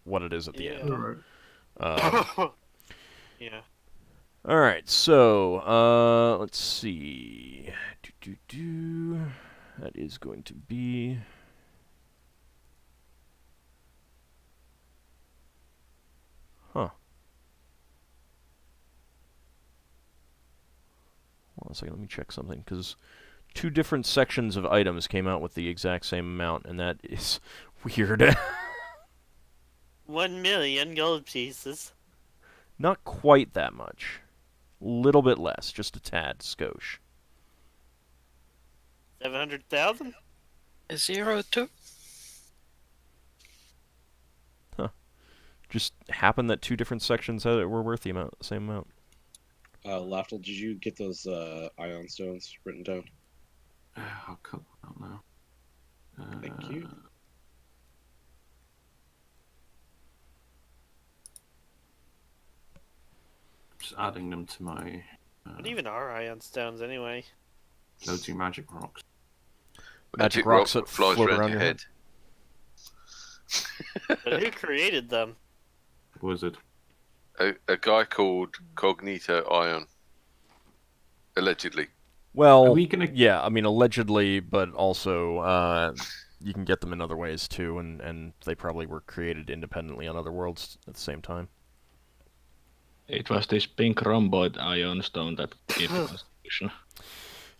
what it is at the end. Yeah. All right, so let's see. That is going to be. Huh. Hold on a second, let me check something, because 2 different sections of items came out with the exact same amount, and that is weird. 1 million gold pieces. Not quite that much. A little bit less, just a tad, skosh. 700,000? 02? Just happened that 2 different sections were worth the same amount. Lafdul, did you get those ion stones written down? I'll cut that out now. Thank you. Just adding them to my What even are ion stones anyway? go-to magic rocks. Magic rocks that flies float around around your your head. But who created them? Wizard. A guy called Cognito Ion. Allegedly. Well, Are we gonna- yeah, I mean, allegedly, but also, you can get them in other ways too, and they probably were created independently on other worlds at the same time. It was this pink rhomboid ion stone that gave the constitution.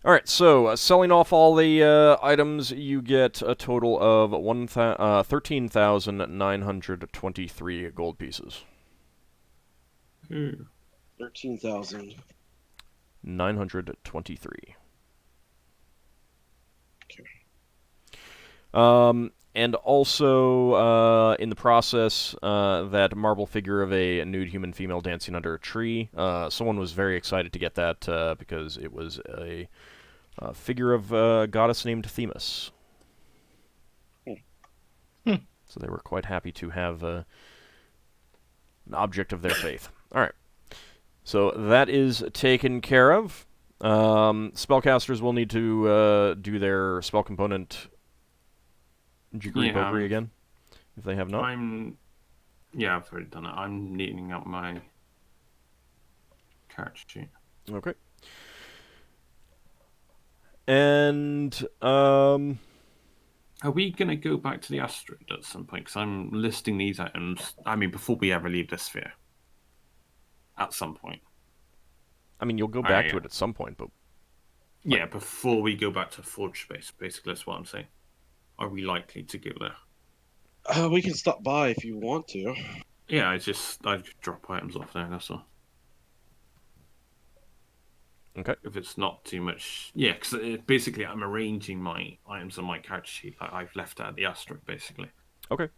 All right, so selling off all the items, you get a total of 13,923 gold pieces. 13,000. 923. Okay. And also, in the process, that marble figure of a nude human female dancing under a tree. Someone was very excited to get that because it was a figure of a goddess named Themis. So they were quite happy to have an object of their faith. All right. So that is taken care of. Spellcasters will need to do their spell component jiggery pokery again, if they have not. I've already done it. I'm neatening up my character sheet. Okay. And are we gonna go back to the asteroid at some point? Because I'm listing these items. I mean, before we ever leave the sphere. At some point. I mean, you'll go back to it at some point, but yeah, before we go back to Forge Space, basically, that's what I'm saying. Are we likely to go there? We can stop by if you want to. Yeah, I drop items off there, that's all. Okay. If it's not too much... Yeah, because basically I'm arranging my items on my character sheet like I've left at the asteroid, basically. Okay.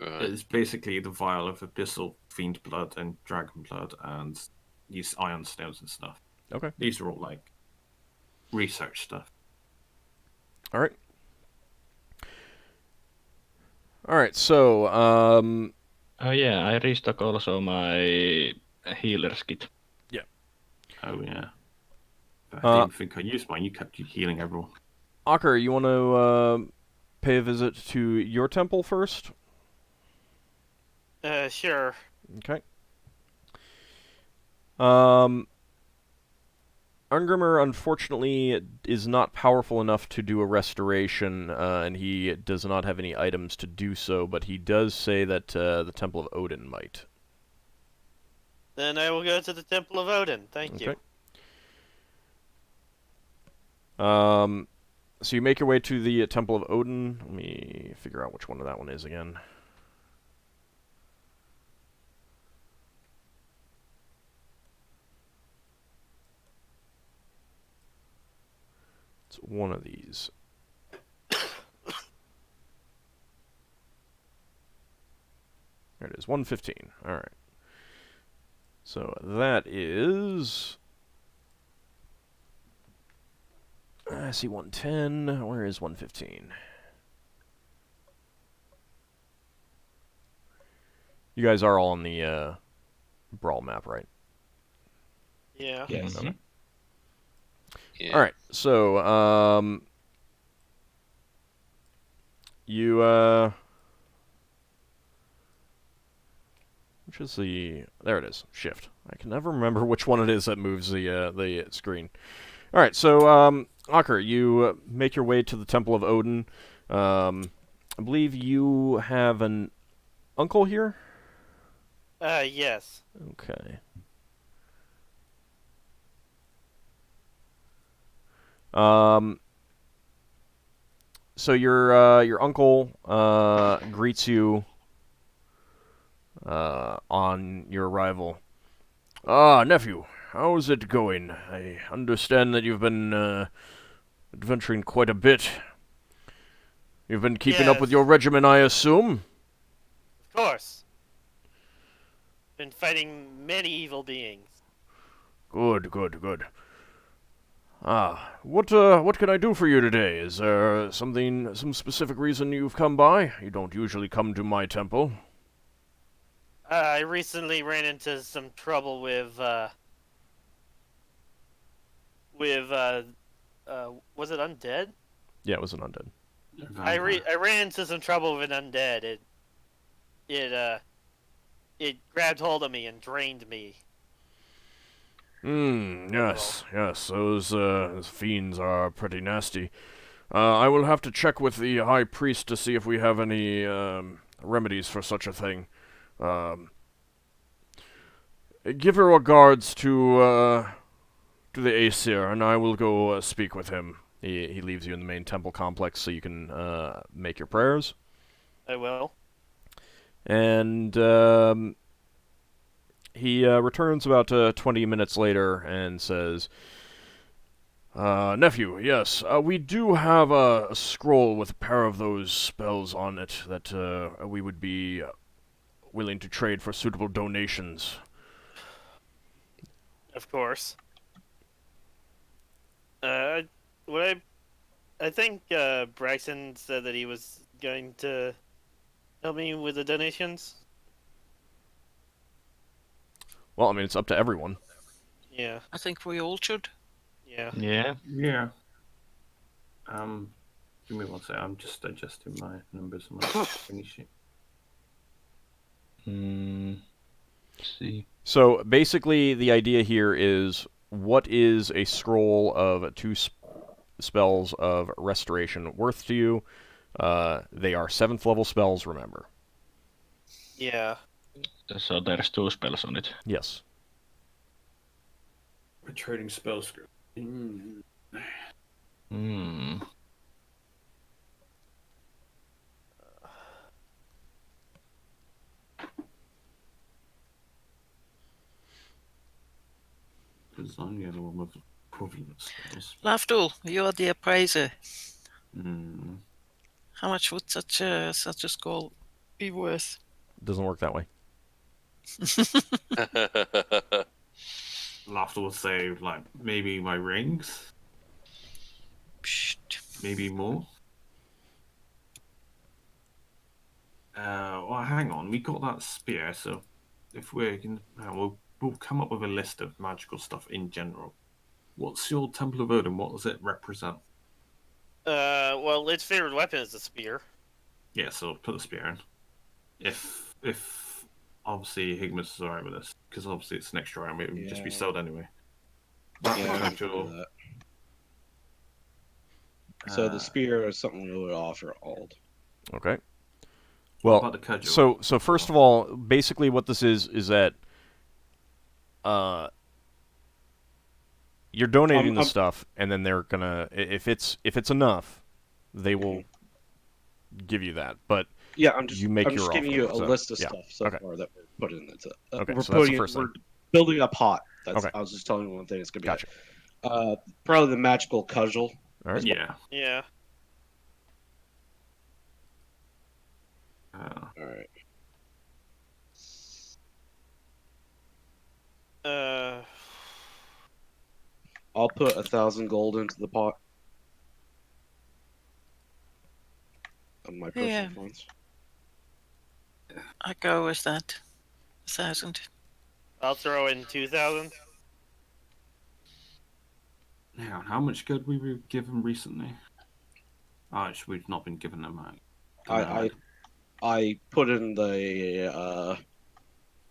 It's basically the vial of abyssal fiend blood and dragon blood and these ion stones and stuff. Okay. These are all, like, research stuff. All right. All right, so, Oh yeah, I restock also my healer's kit. Yeah. Oh yeah. But I didn't think I used mine. You kept healing everyone. Ockar, you want to pay a visit to your temple first? Sure. Okay. Ungrimmar, unfortunately, is not powerful enough to do a restoration, and he does not have any items to do so, but he does say that the Temple of Odin might. Then I will go to the Temple of Odin. Thank you. So you make your way to the Temple of Odin. Let me figure out which one that one is again. It's one of these. There it is, 115. All right. So that is... I see 110. Where is 115? You guys are all on the Brawl map, right? Yeah. Yes. Okay. Yeah. All right. So, you which is the... There it is. Shift. I can never remember which one it is that moves the screen. All right. So, Ockar, you make your way to the Temple of Odin. I believe you have an uncle here? Yes. Okay. So your uncle greets you on your arrival. Ah, nephew, how's it going? I understand that you've been adventuring quite a bit. You've been keeping up with your regimen, I assume? Of course. Been fighting many evil beings. Good, good, good. Ah, what can I do for you today? Is there some specific reason you've come by? You don't usually come to my temple. I recently ran into some trouble with was it undead? Yeah, it was an undead. I ran into some trouble with an undead. It grabbed hold of me and drained me. Yes, those fiends are pretty nasty. I will have to check with the High Priest to see if we have any remedies for such a thing. Give your regards to the Aesir, and I will go speak with him. He leaves you in the main temple complex so you can make your prayers. I will. And he returns about 20 minutes later and says, nephew, yes, we do have a scroll with a pair of those spells on it that we would be willing to trade for suitable donations. Of course. I think Braxon said that he was going to help me with the donations. Well, I mean, it's up to everyone. Yeah. I think we all should. Yeah. Yeah. Yeah. Give me one sec. I'm just adjusting my numbers on my thingy sheet. See. So basically, the idea here is, what is a scroll of 2 spells of restoration worth to you? They are 7th level spells, remember. Yeah. So there's 2 spells on it. Yes. A trading spell script. Because I'm the other one with equivalent spells. Lafdul, you are the appraiser. Mm. How much would such a scroll be worth? Doesn't work that way. Laughter will say, like, maybe my rings? Psst. Maybe more? Well, hang on. We got that spear, so if we're going we'll come up with a list of magical stuff in general. What's your Temple of Odin? What does it represent? Well, its favorite weapon is the spear. Yeah, so put the spear in. If obviously Higgimus is alright with this, because obviously it's an extra round, it would just be sold anyway. Yeah, Potential. that. So the spear is something we would offer Ald. Okay. What Well, about the cudgel? so first of all, basically what this is that you're donating the stuff, and then they're gonna, if it's enough, they will give you that. But yeah, I'm just you make I'm your just giving offer, you a so, list of yeah. stuff so Okay. far that we're putting into. Okay, we're so that's the putting first we're thing. building a pot. That's Okay. I was just telling you one thing. It's gonna be Gotcha. probably the magical cudgel. All right. Yeah. Yeah. All right. I'll put 1,000 gold into the pot. Of my personal Yeah. funds. I go with that. 1,000. I'll throw in 2,000. Now, how much good we were given recently? Oh, actually, we've not been given them out. I put in the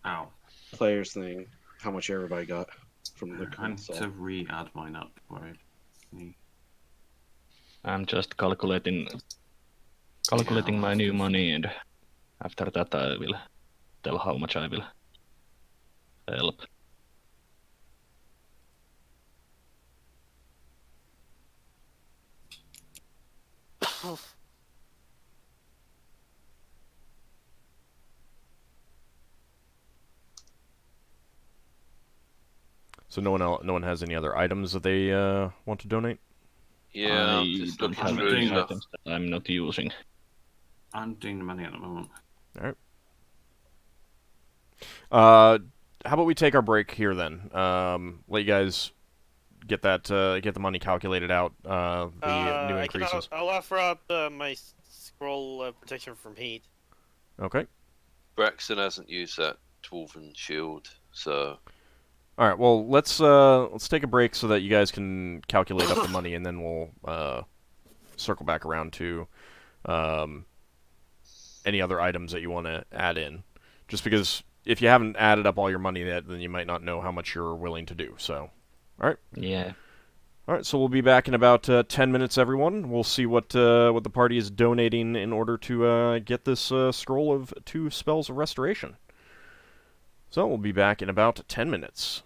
Ow. players thing how much everybody got from the I need console. to re-add mine up. Right. I'm just calculating my new money, and after that I will tell how much I will help. So no one has any other items that they want to donate? Yeah, I'm I just don't looking have through any stuff. items that I'm not using. I'm doing the money at the moment. All right. How about we take our break here then? Let you guys get the money calculated out. The new increases. I'll offer up my scroll protection from heat. Okay. Braxon hasn't used that dwarven shield, so All right. Well, let's take a break so that you guys can calculate up the money, and then we'll circle back around to any other items that you want to add in. Just because if you haven't added up all your money yet, then you might not know how much you're willing to do. So, all right. Yeah. All right, so we'll be back in about 10 minutes, everyone. We'll see what the party is donating in order to get this scroll of 2 spells of restoration. So we'll be back in about 10 minutes.